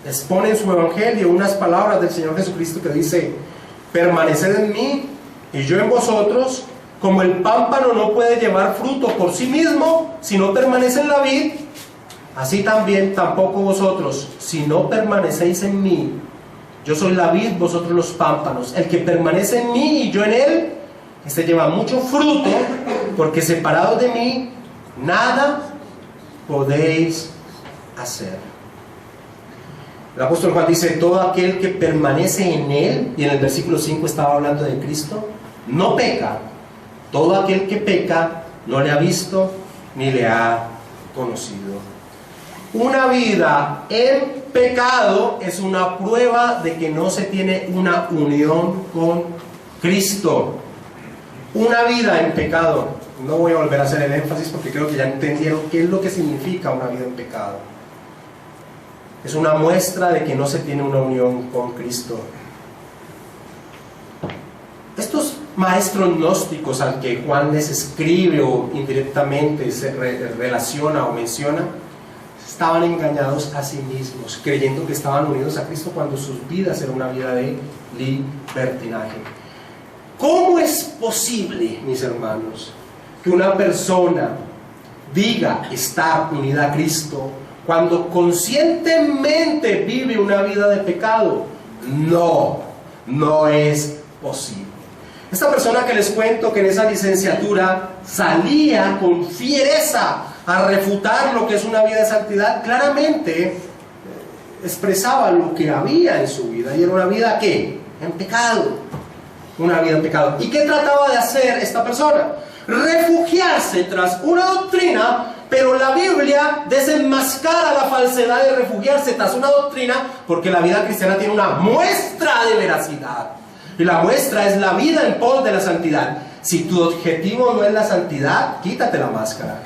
expone en su evangelio unas palabras del Señor Jesucristo que dice: permaneced en mí y yo en vosotros, como el pámpano no puede llevar fruto por sí mismo si no permanece en la vid, así también tampoco vosotros, si no permanecéis en mí. Yo soy la vid, vosotros los pámpanos. El que permanece en mí y yo en él, este lleva mucho fruto, porque separados de mí nada podéis hacer. El apóstol Juan dice: todo aquel que permanece en él, y en el versículo 5 estaba hablando de Cristo, no peca. Todo aquel que peca no le ha visto ni le ha conocido. Una vida en pecado es una prueba de que no se tiene una unión con Cristo. Una vida en pecado, no voy a volver a hacer el énfasis porque creo que ya entendieron qué es lo que significa una vida en pecado. Es una muestra de que no se tiene una unión con Cristo. Estos maestros gnósticos al que Juan les escribe o indirectamente se relaciona o menciona, estaban engañados a sí mismos, creyendo que estaban unidos a Cristo cuando sus vidas eran una vida de libertinaje. ¿Cómo es posible, mis hermanos, que una persona diga estar unida a Cristo cuando conscientemente vive una vida de pecado? No es posible. Esta persona que les cuento que en esa licenciatura salía con fiereza a refutar lo que es una vida de santidad, claramente expresaba lo que había en su vida, y era una vida ¿qué? En pecado. Una vida en pecado. ¿Y qué trataba de hacer esta persona? Refugiarse tras una doctrina, pero la Biblia desenmascara la falsedad de refugiarse tras una doctrina, porque la vida cristiana tiene una muestra de veracidad. Y la muestra es la vida en pos de la santidad. Si tu objetivo no es la santidad, quítate la máscara.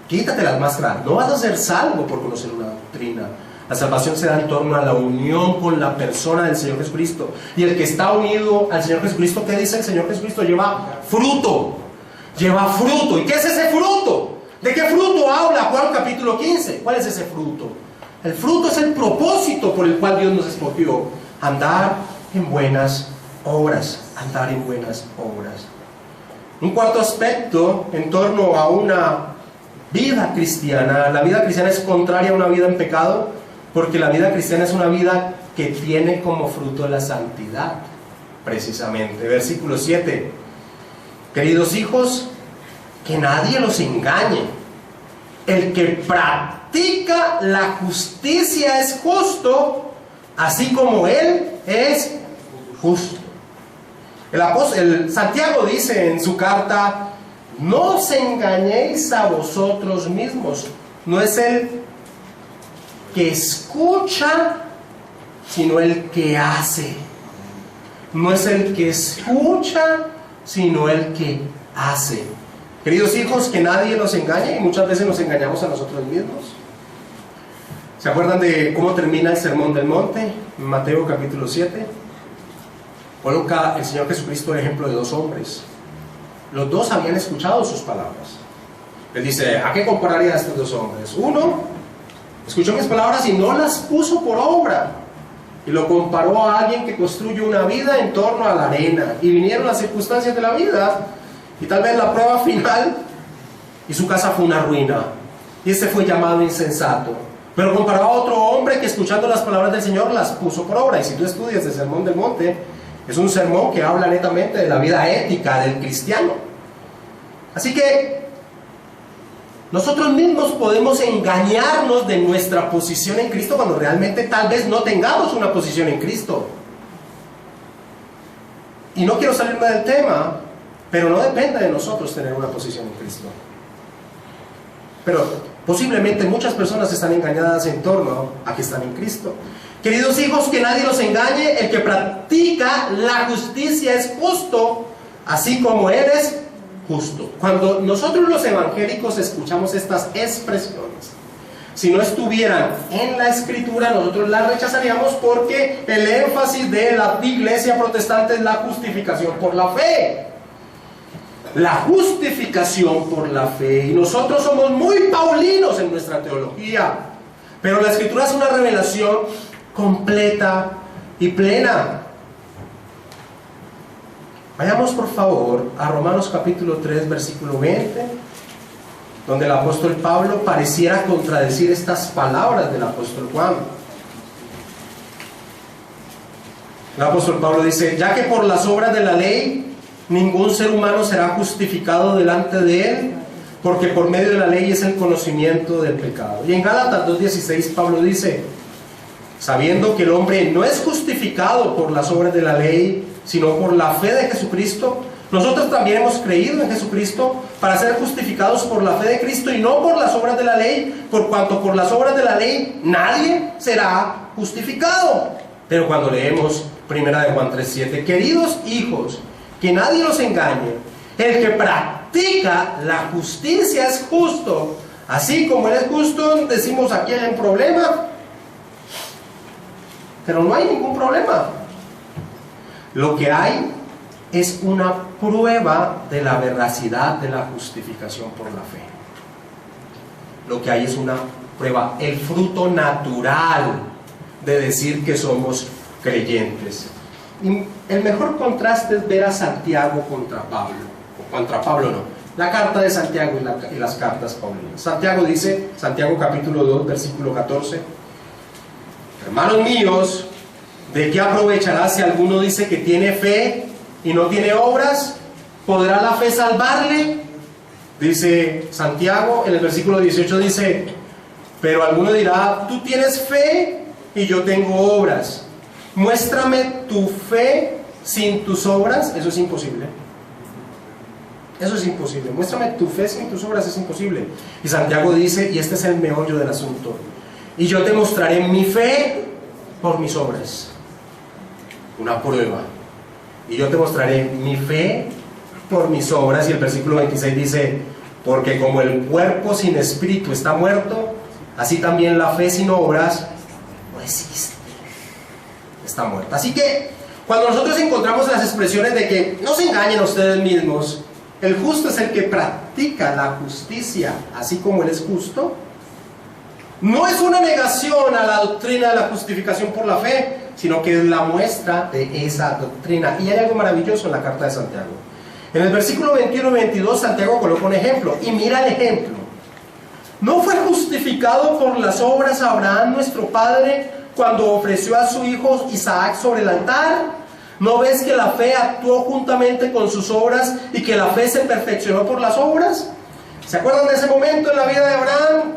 Quítate la máscara. No vas a ser salvo por conocer una doctrina. La salvación se da en torno a la unión con la persona del Señor Jesucristo. Y el que está unido al Señor Jesucristo, ¿qué dice el Señor Jesucristo? Lleva fruto. Lleva fruto. ¿Y qué es ese fruto? ¿De qué fruto habla Juan capítulo 15? ¿Cuál es ese fruto? El fruto es el propósito por el cual Dios nos escogió. Andar en buenas obras. Andar en buenas obras. Un cuarto aspecto en torno a una vida cristiana. La vida cristiana es contraria a una vida en pecado, porque la vida cristiana es una vida que tiene como fruto la santidad, precisamente. Versículo 7. Queridos hijos, que nadie los engañe. El que practica la justicia es justo, así como él es justo. El Santiago dice en su carta: no os engañéis a vosotros mismos. No es el que escucha, sino el que hace. No es el que escucha, sino el que hace. Queridos hijos, que nadie nos engañe, y muchas veces nos engañamos a nosotros mismos. ¿Se acuerdan de cómo termina el Sermón del Monte? En Mateo capítulo 7. Coloca el Señor Jesucristo el ejemplo de dos hombres. Los dos habían escuchado sus palabras. Él dice: ¿a qué compararía a estos dos hombres? Uno escuchó mis palabras y no las puso por obra, y lo comparó a alguien que construye una vida en torno a la arena, y vinieron las circunstancias de la vida, y tal vez la prueba final, y su casa fue una ruina, y este fue llamado insensato. Pero comparó a otro hombre que, escuchando las palabras del Señor, las puso por obra. Y si tú estudias el Sermón del Monte, es un sermón que habla netamente de la vida ética del cristiano. Así que nosotros mismos podemos engañarnos de nuestra posición en Cristo cuando realmente tal vez no tengamos una posición en Cristo. y no quiero salirme del tema, pero no depende de nosotros tener una posición en Cristo. Pero posiblemente muchas personas están engañadas en torno a que están en Cristo. Queridos hijos, que nadie los engañe. El que practica la justicia es justo, así como Él es justo. Cuando nosotros los evangélicos escuchamos estas expresiones, si no estuvieran en la Escritura, nosotros las rechazaríamos, porque el énfasis de la iglesia protestante es la justificación por la fe. La justificación por la fe. Y nosotros somos muy paulinos en nuestra teología, pero la Escritura es una revelación completa y plena. Vayamos por favor a Romanos capítulo 3 versículo 20, donde el apóstol Pablo pareciera contradecir estas palabras del apóstol Juan. El apóstol Pablo dice: ya que por las obras de la ley ningún ser humano será justificado delante de él, porque por medio de la ley es el conocimiento del pecado. Y en Gálatas 2:16 Pablo dice: sabiendo que el hombre no es justificado por las obras de la ley, sino por la fe de Jesucristo, nosotros también hemos creído en Jesucristo para ser justificados por la fe de Cristo y no por las obras de la ley, por cuanto por las obras de la ley nadie será justificado. Pero cuando leemos 1 Juan 3:7, queridos hijos, que nadie los engañe, el que practica la justicia es justo, así como Él es justo. Decimos: aquí hay un problema, pero no hay ningún problema. Lo que hay es una prueba de la veracidad de la justificación por la fe. Lo que hay es una prueba, el fruto natural de decir que somos creyentes. Y el mejor contraste es ver a Santiago contra Pablo, o contra Pablo no, la carta de Santiago y las cartas paulinas. Santiago dice, Santiago capítulo 2 versículo 14: hermanos míos, ¿de qué aprovechará si alguno dice que tiene fe y no tiene obras? ¿Podrá la fe salvarle? Dice Santiago en el versículo 18, dice: pero alguno dirá, tú tienes fe y yo tengo obras. Muéstrame tu fe sin tus obras. Eso es imposible. Eso es imposible. Muéstrame tu fe sin tus obras, es imposible. Y Santiago dice, y este es el meollo del asunto: y yo te mostraré mi fe por mis obras. Una prueba. Y yo te mostraré mi fe por mis obras. Y el versículo 26 dice: porque como el cuerpo sin espíritu está muerto, así también la fe sin obras no existe, está muerta. Así que cuando nosotros encontramos las expresiones de que no se engañen a ustedes mismos, el justo es el que practica la justicia así como Él es justo, no es una negación a la doctrina de la justificación por la fe, sino que es la muestra de esa doctrina. Y hay algo maravilloso en la carta de Santiago. En el versículo 21 y 22 Santiago coloca un ejemplo, y mira el ejemplo: ¿no fue justificado por las obras Abraham nuestro padre cuando ofreció a su hijo Isaac sobre el altar? ¿No ves que la fe actuó juntamente con sus obras y que la fe se perfeccionó por las obras? ¿Se acuerdan de ese momento en la vida de Abraham?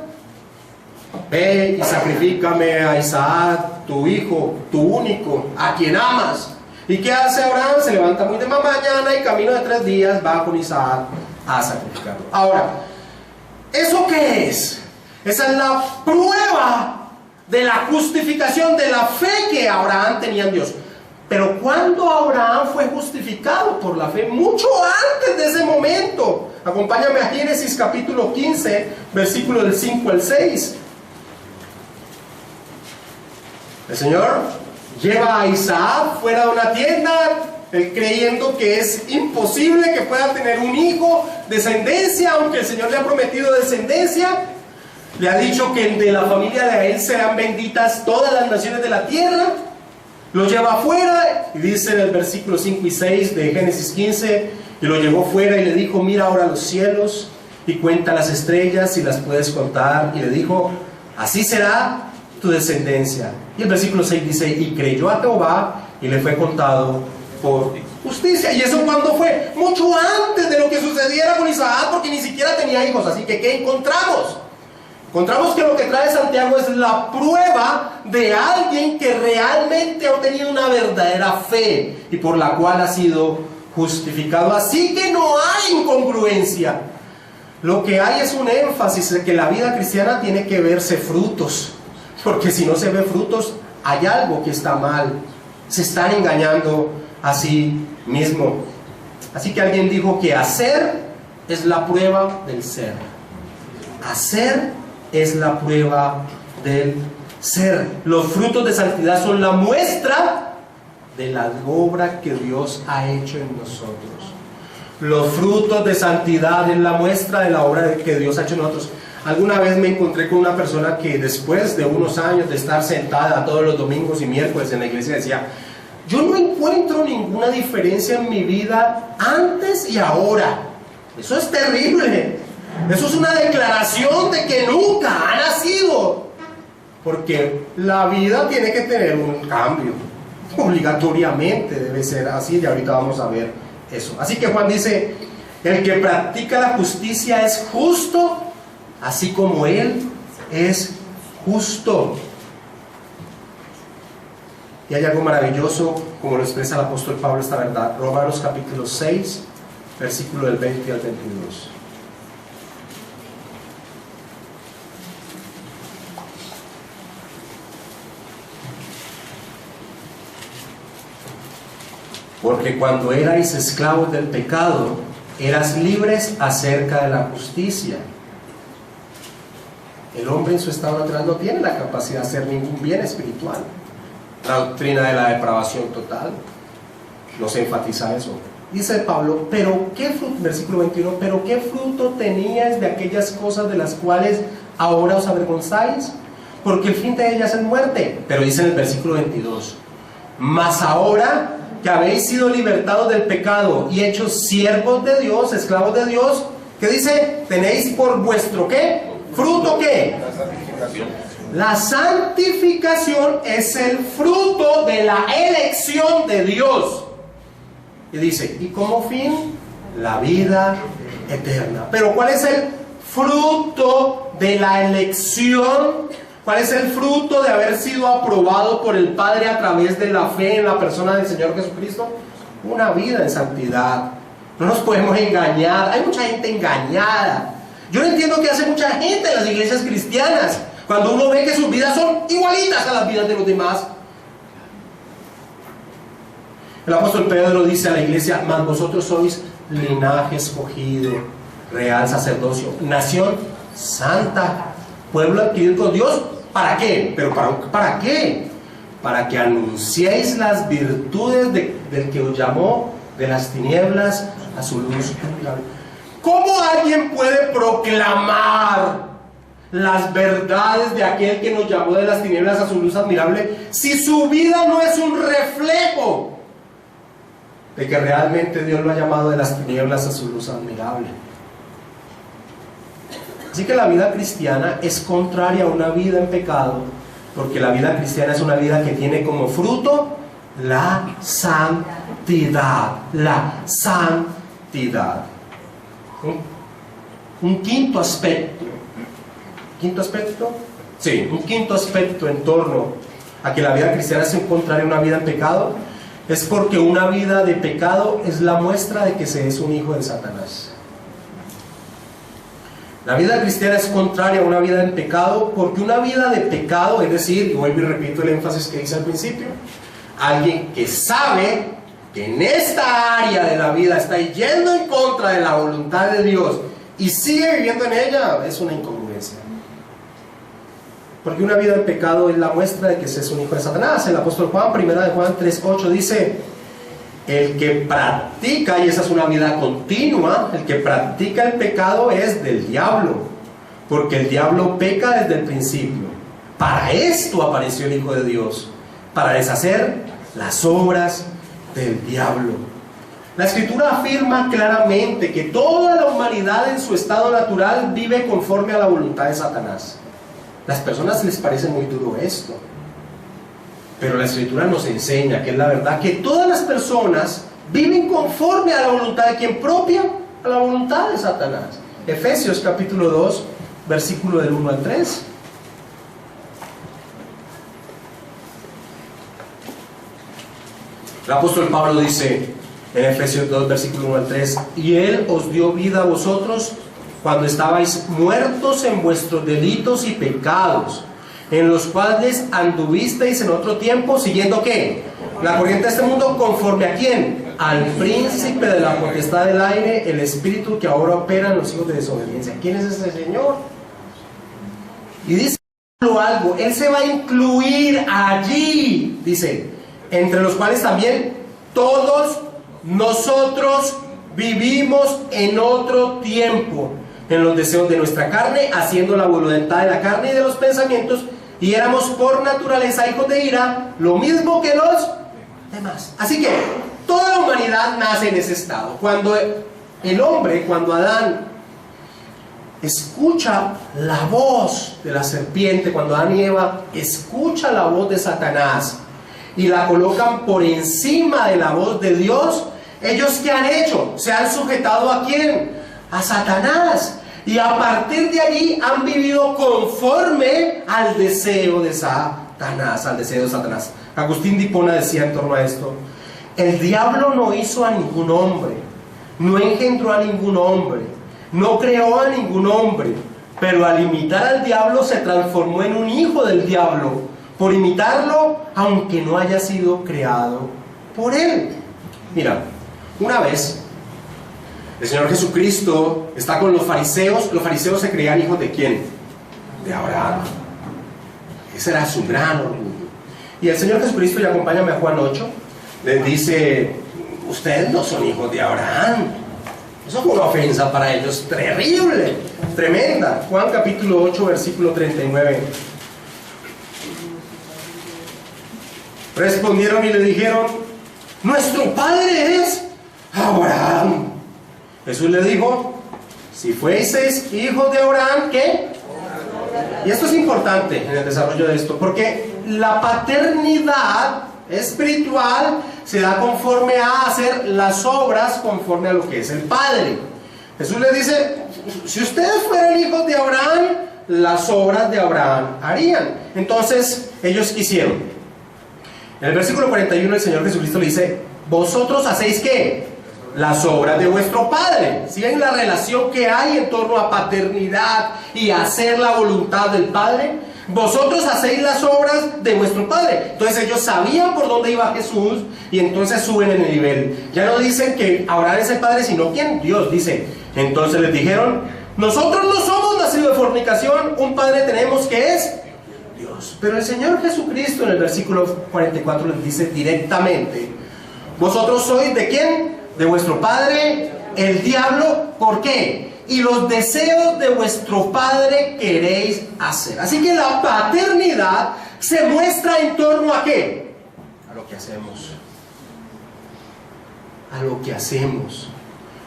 Ve y sacrifícame a Isaac, tu hijo, tu único, a quien amas. ¿Y qué hace Abraham? Se levanta muy de mañana y camino de 3 días va con Isaac a sacrificarlo. Ahora, ¿eso qué es? Esa es la prueba de la justificación, de la fe que Abraham tenía en Dios. Pero ¿cuándo Abraham fue justificado por la fe? Mucho antes de ese momento. Acompáñame a Génesis capítulo 15, versículo del 5 al 6. El Señor lleva a Isaac fuera de una tienda, él creyendo que es imposible que pueda tener un hijo, descendencia, aunque el Señor le ha prometido descendencia. Le ha dicho que de la familia de él serán benditas todas las naciones de la tierra. Lo lleva afuera y dice en el versículo 5 y 6 de Génesis 15: y lo llevó fuera y le dijo, mira ahora los cielos y cuenta las estrellas si las puedes contar. Y le dijo, así será tu descendencia. Y el versículo 6 dice, y creyó a Jehová y le fue contado por justicia. ¿Y eso cuándo fue? Mucho antes de lo que sucediera con Isaac, porque ni siquiera tenía hijos. Así que ¿qué encontramos? Encontramos que lo que trae Santiago es la prueba de alguien que realmente ha obtenido una verdadera fe y por la cual ha sido justificado. Así que no hay incongruencia. Lo que hay es un énfasis de que la vida cristiana tiene que verse frutos, porque si no se ve frutos, hay algo que está mal. Se están engañando a sí mismo. Así que alguien dijo que hacer es la prueba del ser. Hacer es la prueba del ser. Los frutos de santidad son la muestra de la obra que Dios ha hecho en nosotros. Los frutos de santidad es la muestra de la obra que Dios ha hecho en nosotros. Alguna vez me encontré con una persona que después de unos años de estar sentada todos los domingos y miércoles en la iglesia decía: yo no encuentro ninguna diferencia en mi vida antes y ahora. Eso es terrible. Eso es una declaración de que nunca ha nacido. Porque la vida tiene que tener un cambio. Obligatoriamente debe ser así, y ahorita vamos a ver eso. Así que Juan dice: el que practica la justicia es justo, así como Él es justo. Y hay algo maravilloso, como lo expresa el apóstol Pablo, esta verdad. Romanos capítulo 6, versículo del 20 al 22. Porque cuando erais esclavos del pecado, eras libres acerca de la justicia. El hombre en su estado natural no tiene la capacidad de hacer ningún bien espiritual. La doctrina de la depravación total nos enfatiza eso. Dice Pablo: pero qué fruto, versículo 21, pero qué fruto teníais de aquellas cosas de las cuales ahora os avergonzáis, porque el fin de ellas es muerte. Pero dice en el versículo 22: mas ahora que habéis sido libertados del pecado y hechos siervos de Dios, esclavos de Dios, ¿qué dice? Tenéis por vuestro ¿qué? ¿Fruto qué? La santificación. La santificación es el fruto de la elección de Dios. Y dice: y como fin, la vida eterna. Pero ¿cuál es el fruto de la elección? ¿Cuál es el fruto de haber sido aprobado por el Padre a través de la fe en la persona del Señor Jesucristo? Una vida en santidad. No nos podemos engañar. Hay mucha gente engañada. Yo no entiendo qué hace mucha gente en las iglesias cristianas cuando uno ve que sus vidas son igualitas a las vidas de los demás. El apóstol Pedro dice a la iglesia: mas vosotros sois linaje escogido, real sacerdocio, nación santa, pueblo adquirido con Dios. ¿Para qué? ¿Pero para qué? Para que anunciéis las virtudes del que os llamó de las tinieblas a su luz. ¿Cómo alguien puede proclamar las verdades de aquel que nos llamó de las tinieblas a su luz admirable si su vida no es un reflejo de que realmente Dios lo ha llamado de las tinieblas a su luz admirable? Así que la vida cristiana es contraria a una vida en pecado, porque la vida cristiana es una vida que tiene como fruto la santidad. La santidad. Un quinto aspecto. ¿Quinto aspecto? Sí, un quinto aspecto en torno a que la vida cristiana es contraria a una vida en pecado, es porque una vida de pecado es la muestra de que se es un hijo de Satanás. La vida cristiana es contraria a una vida en pecado, porque una vida de pecado, es decir, y vuelvo y repito el énfasis que hice al principio, alguien que sabe que en esta área de la vida está yendo en contra de la voluntad de Dios y sigue viviendo en ella, es una incongruencia. Porque una vida en pecado es la muestra de que se es un hijo de Satanás. El apóstol Juan, 1 de Juan 3:8 dice: el que practica, y esa es una vida continua, el que practica el pecado es del diablo, porque el diablo peca desde el principio. Para esto apareció el Hijo de Dios, para deshacer las obras del diablo. La Escritura afirma claramente que toda la humanidad en su estado natural vive conforme a la voluntad de Satanás. Las personas les parece muy duro esto, pero la Escritura nos enseña que es la verdad, que todas las personas viven conforme a la voluntad de quien propia, a la voluntad de Satanás. Efesios capítulo 2, versículo del 1 al 3. El apóstol Pablo dice en Efesios 2, versículo 1 al 3: y Él os dio vida a vosotros cuando estabais muertos en vuestros delitos y pecados, en los cuales anduvisteis en otro tiempo, siguiendo ¿qué? La corriente de este mundo, ¿conforme a quién? Al príncipe de la potestad del aire, el espíritu que ahora opera en los hijos de desobediencia. ¿Quién es ese Señor? Y dice algo, Él se va a incluir allí, dice, entre los cuales también todos nosotros vivimos en otro tiempo, en los deseos de nuestra carne, haciendo la voluntad de la carne y de los pensamientos, y éramos por naturaleza hijos de ira, lo mismo que los demás. Así que toda la humanidad nace en ese estado. Cuando el hombre, cuando Adán escucha la voz de la serpiente, cuando Adán y Eva escucha la voz de Satanás y la colocan por encima de la voz de Dios, ellos ¿qué han hecho? Se han sujetado ¿a quién? A Satanás, y a partir de allí han vivido conforme al deseo de Satanás, Agustín de Hipona decía en torno a esto: el diablo no hizo a ningún hombre, no engendró a ningún hombre, no creó a ningún hombre, pero al imitar al diablo se transformó en un hijo del diablo, por imitarlo, aunque no haya sido creado por él. Mira, una vez el Señor Jesucristo está con los fariseos. Los fariseos se creían hijos ¿de quién? De Abraham. Ese era su gran orgullo. Y el Señor Jesucristo, y acompáñame a Juan 8, les dice: ustedes no son hijos de Abraham. Eso fue una ofensa para ellos terrible, tremenda. Juan capítulo 8, versículo 39. Respondieron y le dijeron: nuestro padre es Abraham. Jesús le dijo: si fueseis hijos de Abraham, ¿qué? Y esto es importante en el desarrollo de esto, porque la paternidad espiritual se da conforme a hacer las obras conforme a lo que es el Padre. Jesús le dice: si ustedes fueran hijos de Abraham, las obras de Abraham harían. Entonces ellos quisieron. En el versículo 41 el Señor Jesucristo le dice: vosotros hacéis ¿qué? Las obras de vuestro Padre. ¿Sí ven la relación que hay en torno a paternidad y hacer la voluntad del Padre? Vosotros hacéis las obras de vuestro Padre. Entonces ellos sabían por dónde iba Jesús, y entonces suben en el nivel. Ya no dicen que Abraham es el Padre, sino ¿quién? Dios, dice. Entonces les dijeron: nosotros no somos nacidos de fornicación, un Padre tenemos que es Dios. Pero el Señor Jesucristo en el versículo 44 les dice directamente: vosotros sois ¿de quién? De vuestro padre el diablo. ¿Por qué? Y los deseos de vuestro padre queréis hacer. Así que la paternidad se muestra en torno ¿a qué? A lo que hacemos. A lo que hacemos,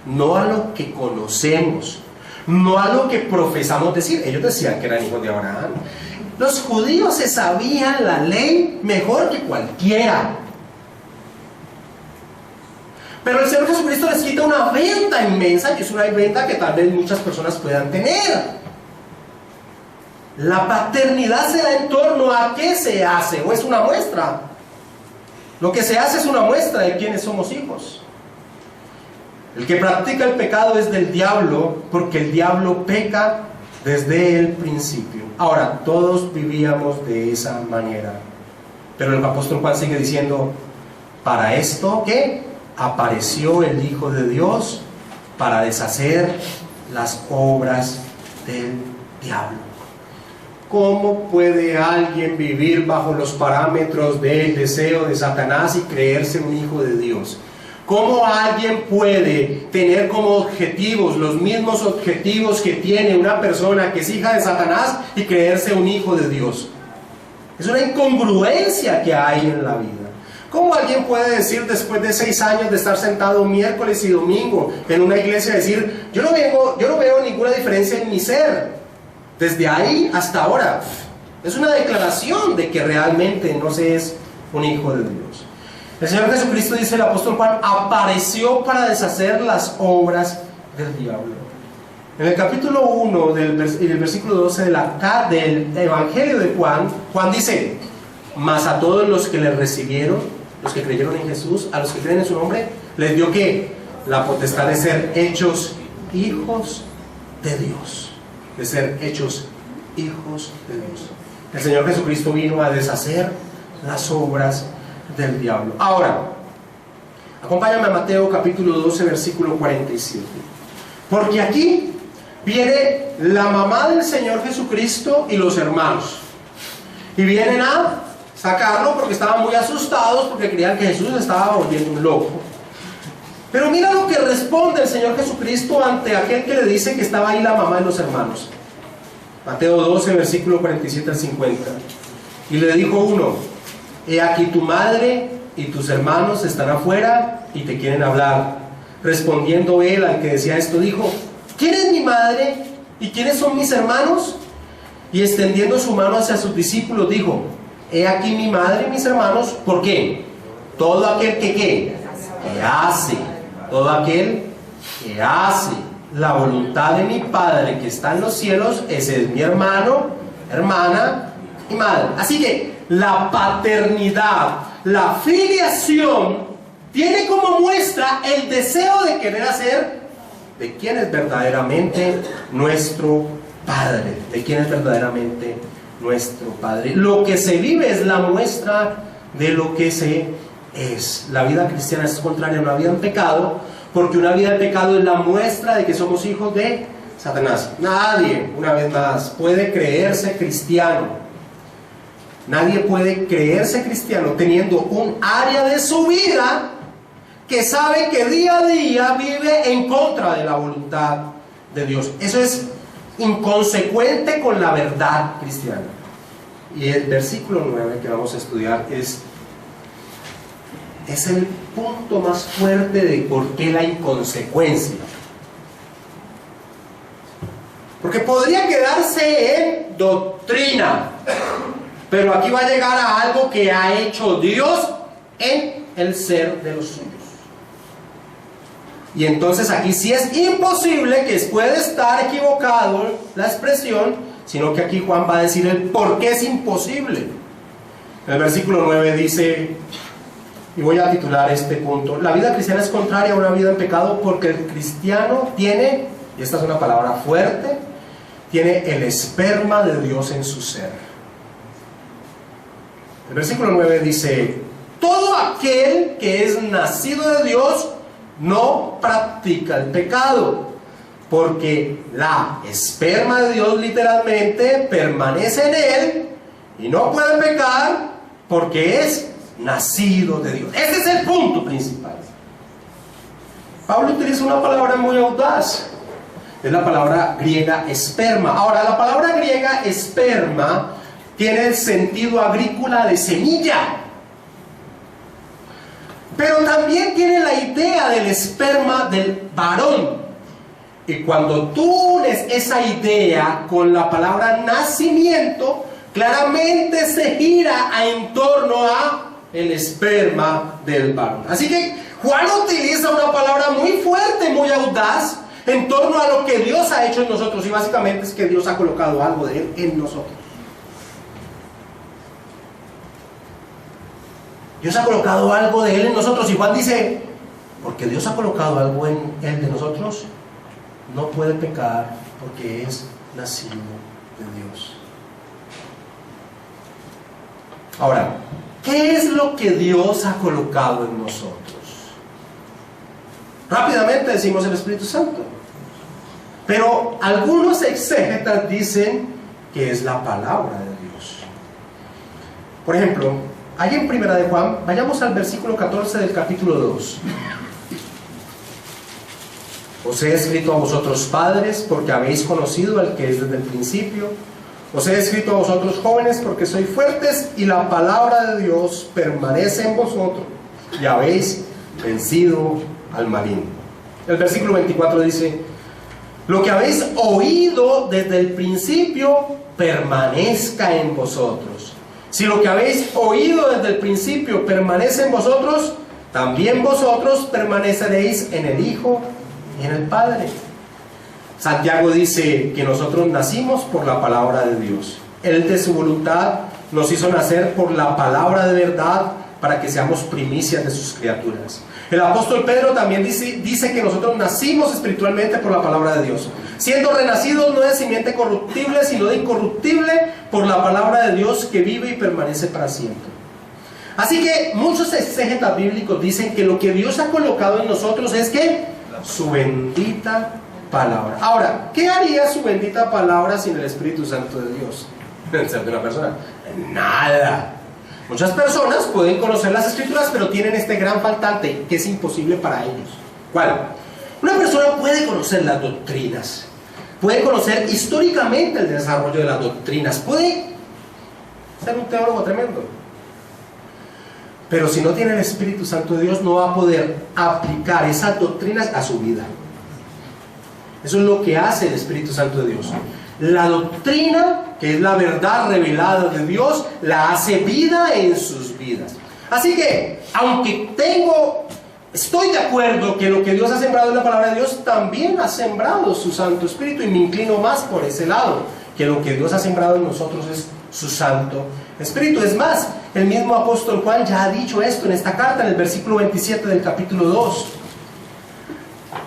no a lo que conocemos, no a lo que profesamos decir. Ellos decían que eran hijos de Abraham. Los judíos se sabían la ley mejor que cualquiera. Pero el Señor Jesucristo les quita una venta inmensa, y es una venta que tal vez muchas personas puedan tener. La paternidad se da en torno a qué se hace, o es una muestra. Lo que se hace es una muestra de quiénes somos hijos. El que practica el pecado es del diablo, porque el diablo peca desde el principio. Ahora, todos vivíamos de esa manera. Pero el apóstol Juan sigue diciendo: para esto, ¿qué? Apareció el Hijo de Dios, para deshacer las obras del diablo. ¿Cómo puede alguien vivir bajo los parámetros del deseo de Satanás y creerse un hijo de Dios? ¿Cómo alguien puede tener como objetivos los mismos objetivos que tiene una persona que es hija de Satanás y creerse un hijo de Dios? Es una incongruencia que hay en la vida. ¿Cómo alguien puede decir, después de 6 años de estar sentado miércoles y domingo en una iglesia, decir: yo no veo ninguna diferencia en mi ser desde ahí hasta ahora? Es una declaración de que realmente no se es un hijo de Dios. El Señor Jesucristo, dice el apóstol Juan, apareció para deshacer las obras del diablo. En el capítulo 1 del versículo 12 del Evangelio de Juan, Juan dice: mas a todos los que le recibieron, los que creyeron en Jesús, a los que creen en su nombre, les dio ¿qué? La potestad de ser hechos hijos de Dios. De ser hechos hijos de Dios. El Señor Jesucristo vino a deshacer las obras del diablo. Ahora, acompáñame a Mateo capítulo 12, versículo 47. Porque aquí viene la mamá del Señor Jesucristo y los hermanos. Y vienen a sacarlo porque estaban muy asustados, porque creían que Jesús estaba volviendo un loco. Pero mira lo que responde el Señor Jesucristo ante aquel que le dice que estaba ahí la mamá y los hermanos. Mateo 12, versículo 47 al 50. Y le dijo uno: he aquí tu madre y tus hermanos están afuera y te quieren hablar. Respondiendo él al que decía esto, dijo: ¿quién es mi madre y quiénes son mis hermanos? Y extendiendo su mano hacia sus discípulos dijo: he aquí mi madre y mis hermanos. ¿Por qué? Todo aquel que ¿qué? Que hace, todo aquel que hace la voluntad de mi Padre que está en los cielos, ese es mi hermano, hermana y madre. Así que la paternidad, la filiación, tiene como muestra el deseo de querer hacer de quién es verdaderamente nuestro Padre, de quién es verdaderamente nuestro Padre. Lo que se vive es la muestra de lo que se es. La vida cristiana es contraria a una vida en pecado, porque una vida en pecado es la muestra de que somos hijos de Satanás. Nadie, una vez más, puede creerse cristiano. Nadie puede creerse cristiano teniendo un área de su vida que sabe que día a día vive en contra de la voluntad de Dios. Eso es inconsecuente con la verdad cristiana. Y el versículo 9 que vamos a estudiar es el punto más fuerte de por qué la inconsecuencia. Porque podría quedarse en doctrina, pero aquí va a llegar a algo que ha hecho Dios en el ser de los suyos. Y entonces aquí sí es imposible, que puede estar equivocado la expresión, sino que aquí Juan va a decir el por qué es imposible. El versículo 9 dice, y voy a titular este punto: la vida cristiana es contraria a una vida en pecado porque el cristiano tiene, y esta es una palabra fuerte, tiene el esperma de Dios en su ser. El versículo 9 dice: todo aquel que es nacido de Dios no practica el pecado, porque la esperma de Dios literalmente permanece en él y no puede pecar porque es nacido de Dios. Ese es el punto principal. Pablo utiliza una palabra muy audaz, es la palabra griega esperma. Ahora, la palabra griega esperma tiene el sentido agrícola de semilla, pero también tiene la idea del esperma del varón. Y cuando tú unes esa idea con la palabra nacimiento, claramente se gira en torno a el esperma del varón. Así que Juan utiliza una palabra muy fuerte, muy audaz, en torno a lo que Dios ha hecho en nosotros. Y básicamente es que Dios ha colocado algo de él en nosotros. Dios ha colocado algo de él en nosotros. Y Juan dice, porque Dios ha colocado algo en él de nosotros, no puede pecar porque es nacido de Dios. Ahora, ¿qué es lo que Dios ha colocado en nosotros? Rápidamente decimos el Espíritu Santo. Pero algunos exégetas dicen que es la palabra de Dios. Por ejemplo, ahí en Primera de Juan, vayamos al versículo 14 del capítulo 2. Os he escrito a vosotros padres, porque habéis conocido al que es desde el principio. Os he escrito a vosotros jóvenes, porque sois fuertes y la palabra de Dios permanece en vosotros y habéis vencido al maligno. El versículo 24 dice: lo que habéis oído desde el principio permanezca en vosotros. Si lo que habéis oído desde el principio permanece en vosotros, también vosotros permaneceréis en el Hijo y en el Padre. Santiago dice que nosotros nacimos por la palabra de Dios. Él de su voluntad nos hizo nacer por la palabra de verdad para que seamos primicias de sus criaturas. El apóstol Pedro también dice que nosotros nacimos espiritualmente por la palabra de Dios, siendo renacidos no de simiente corruptible, sino de incorruptible, por la palabra de Dios que vive y permanece para siempre. Así que muchos exégetas bíblicos dicen que lo que Dios ha colocado en nosotros es que su bendita palabra. Ahora, ¿qué haría su bendita palabra sin el Espíritu Santo de Dios? En ser de una persona, nada. Muchas personas pueden conocer las Escrituras, pero tienen este gran faltante que es imposible para ellos. ¿Cuál? Una persona puede conocer las doctrinas, puede conocer históricamente el desarrollo de las doctrinas, puede ser un teólogo tremendo, pero si no tiene el Espíritu Santo de Dios no va a poder aplicar esas doctrinas a su vida. Eso es lo que hace el Espíritu Santo de Dios. La doctrina, que es la verdad revelada de Dios, la hace vida en sus vidas. Así que, aunque estoy de acuerdo que lo que Dios ha sembrado en la palabra de Dios, también ha sembrado su Santo Espíritu, y me inclino más por ese lado, que lo que Dios ha sembrado en nosotros es su Santo Espíritu. Es más, el mismo apóstol Juan ya ha dicho esto en esta carta, en el versículo 27 del capítulo 2.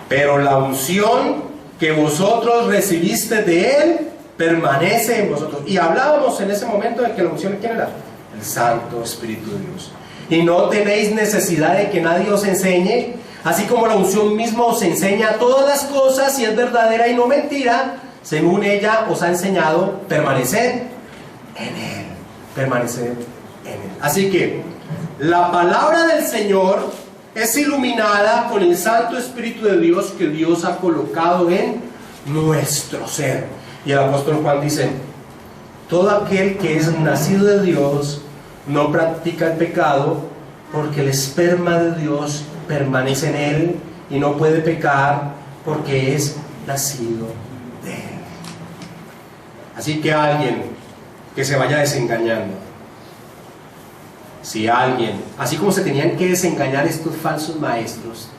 Pero la unción que vosotros recibiste de Él permanece en vosotros. Y hablábamos en ese momento de que la unción, ¿quién era? El Santo Espíritu de Dios. Y no tenéis necesidad de que nadie os enseñe, así como la unción misma os enseña todas las cosas, y es verdadera y no mentira, según ella os ha enseñado, permaneced en Él. Permaneced en Él. Así que la palabra del Señor es iluminada con el Santo Espíritu de Dios que Dios ha colocado en nuestro ser. Y el apóstol Juan dice: todo aquel que es nacido de Dios no practica el pecado, porque el esperma de Dios permanece en él y no puede pecar porque es nacido de Él. Así que alguien que se vaya desengañando, si alguien, así como se tenían que desengañar estos falsos maestros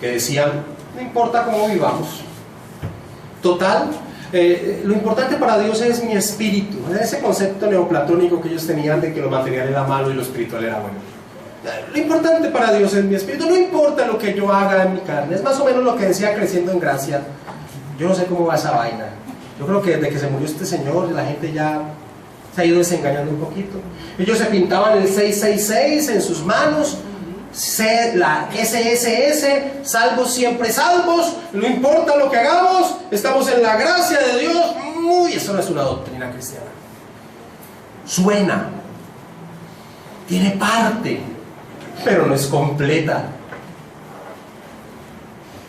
que decían: no importa cómo vivamos, total, lo importante para Dios es mi espíritu. Ese concepto neoplatónico que ellos tenían de que lo material era malo y lo espiritual era bueno. Lo importante para Dios es mi espíritu, no importa lo que yo haga en mi carne. Es más o menos lo que decía Creciendo en Gracia. Yo no sé cómo va esa vaina. Yo creo que desde que se murió este señor, la gente ya se ha ido desengañando un poquito. Ellos se pintaban el 666 en sus manos, la SSS, salvos siempre salvos, no importa lo que hagamos, estamos en la gracia de Dios. Uy, eso no es una doctrina cristiana. Suena, tiene parte, pero no es completa.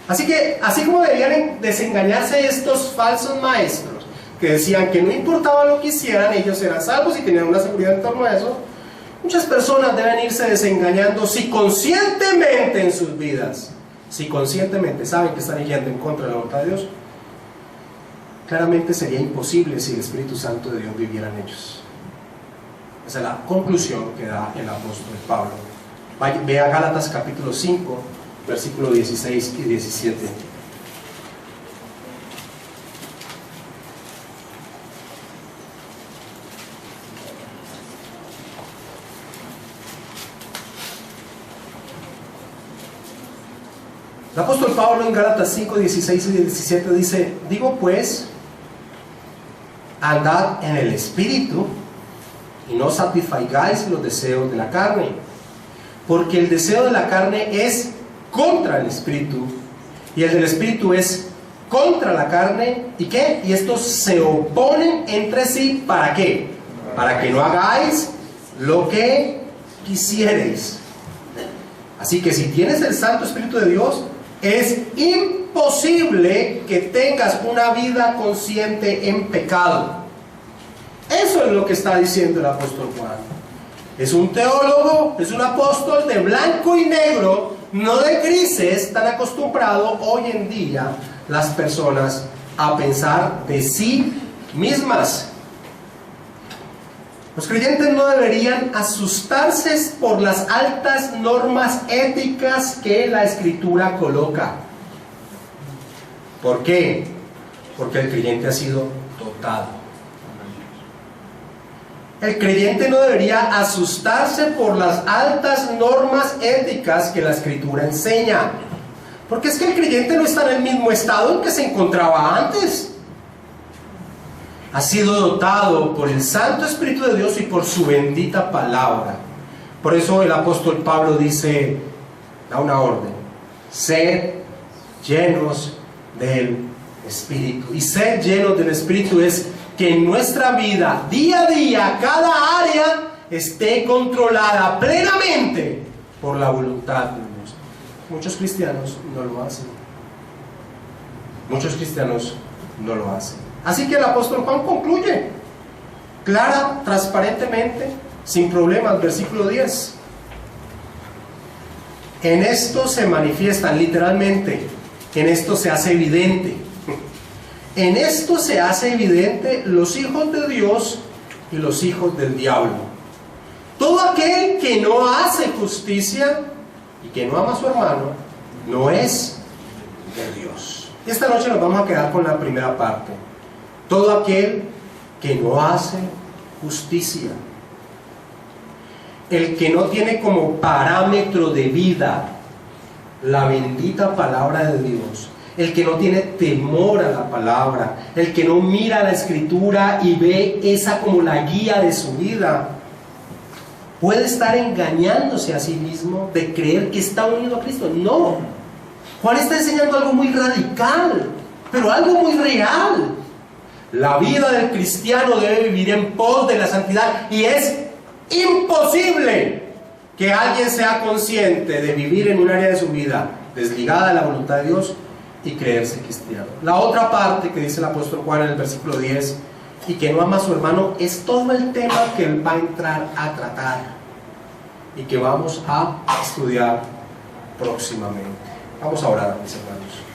Así que, así como deberían desengañarse estos falsos maestros que decían que no importaba lo que hicieran, ellos eran salvos y tenían una seguridad en torno a eso, muchas personas deben irse desengañando si conscientemente en sus vidas, si conscientemente saben que están yendo en contra de la voluntad de Dios. Claramente sería imposible si el Espíritu Santo de Dios viviera en ellos. Esa es la conclusión que da el apóstol Pablo. Vea Gálatas capítulo 5, versículos 16 y 17. El apóstol Pablo en Gálatas 5, 16 y 17 dice: digo pues, andad en el Espíritu y no satisfagáis los deseos de la carne, porque el deseo de la carne es contra el Espíritu y el del Espíritu es contra la carne. ¿Y qué? Y estos se oponen entre sí. ¿Para qué? Para que no hagáis lo que quisiereis. Así que si tienes el Santo Espíritu de Dios, es imposible que tengas una vida consciente en pecado. Eso es lo que está diciendo el apóstol Juan. Es un teólogo, es un apóstol de blanco y negro, no de grises, tan acostumbrado hoy en día las personas a pensar de sí mismas. Los creyentes no deberían asustarse por las altas normas éticas que la Escritura coloca. ¿Por qué? porque el creyente ha sido dotado. El creyente no debería asustarse por las altas normas éticas que la Escritura enseña, porque es que el creyente no está en el mismo estado en que se encontraba antes. Ha sido dotado por el Santo Espíritu de Dios y por su bendita palabra. Por eso el apóstol Pablo dice, da una orden: sed llenos del Espíritu. Y ser llenos del Espíritu es que en nuestra vida, día a día, cada área esté controlada plenamente por la voluntad de Dios. Muchos cristianos no lo hacen. Muchos cristianos no lo hacen. Así que el apóstol Juan concluye clara, transparentemente, sin problemas, versículo 10. En esto se manifiestan, literalmente, en esto se hace evidente. En esto se hace evidente los hijos de Dios y los hijos del diablo. Todo aquel que no hace justicia y que no ama a su hermano, no es de Dios. Esta noche nos vamos a quedar con la primera parte. Todo aquel que no hace justicia. El que no tiene como parámetro de vida la bendita palabra de Dios. El que no tiene temor a la palabra. El que no mira la Escritura y ve esa como la guía de su vida. Puede estar engañándose a sí mismo de creer que está unido a Cristo. No. Juan está enseñando algo muy radical, pero algo muy real. La vida del cristiano debe vivir en pos de la santidad, y es imposible que alguien sea consciente de vivir en un área de su vida desligada de la voluntad de Dios y creerse cristiano. La otra parte que dice el apóstol Juan en el versículo 10, y que no ama a su hermano, es todo el tema que él va a entrar a tratar y que vamos a estudiar próximamente. Vamos a orar, mis hermanos.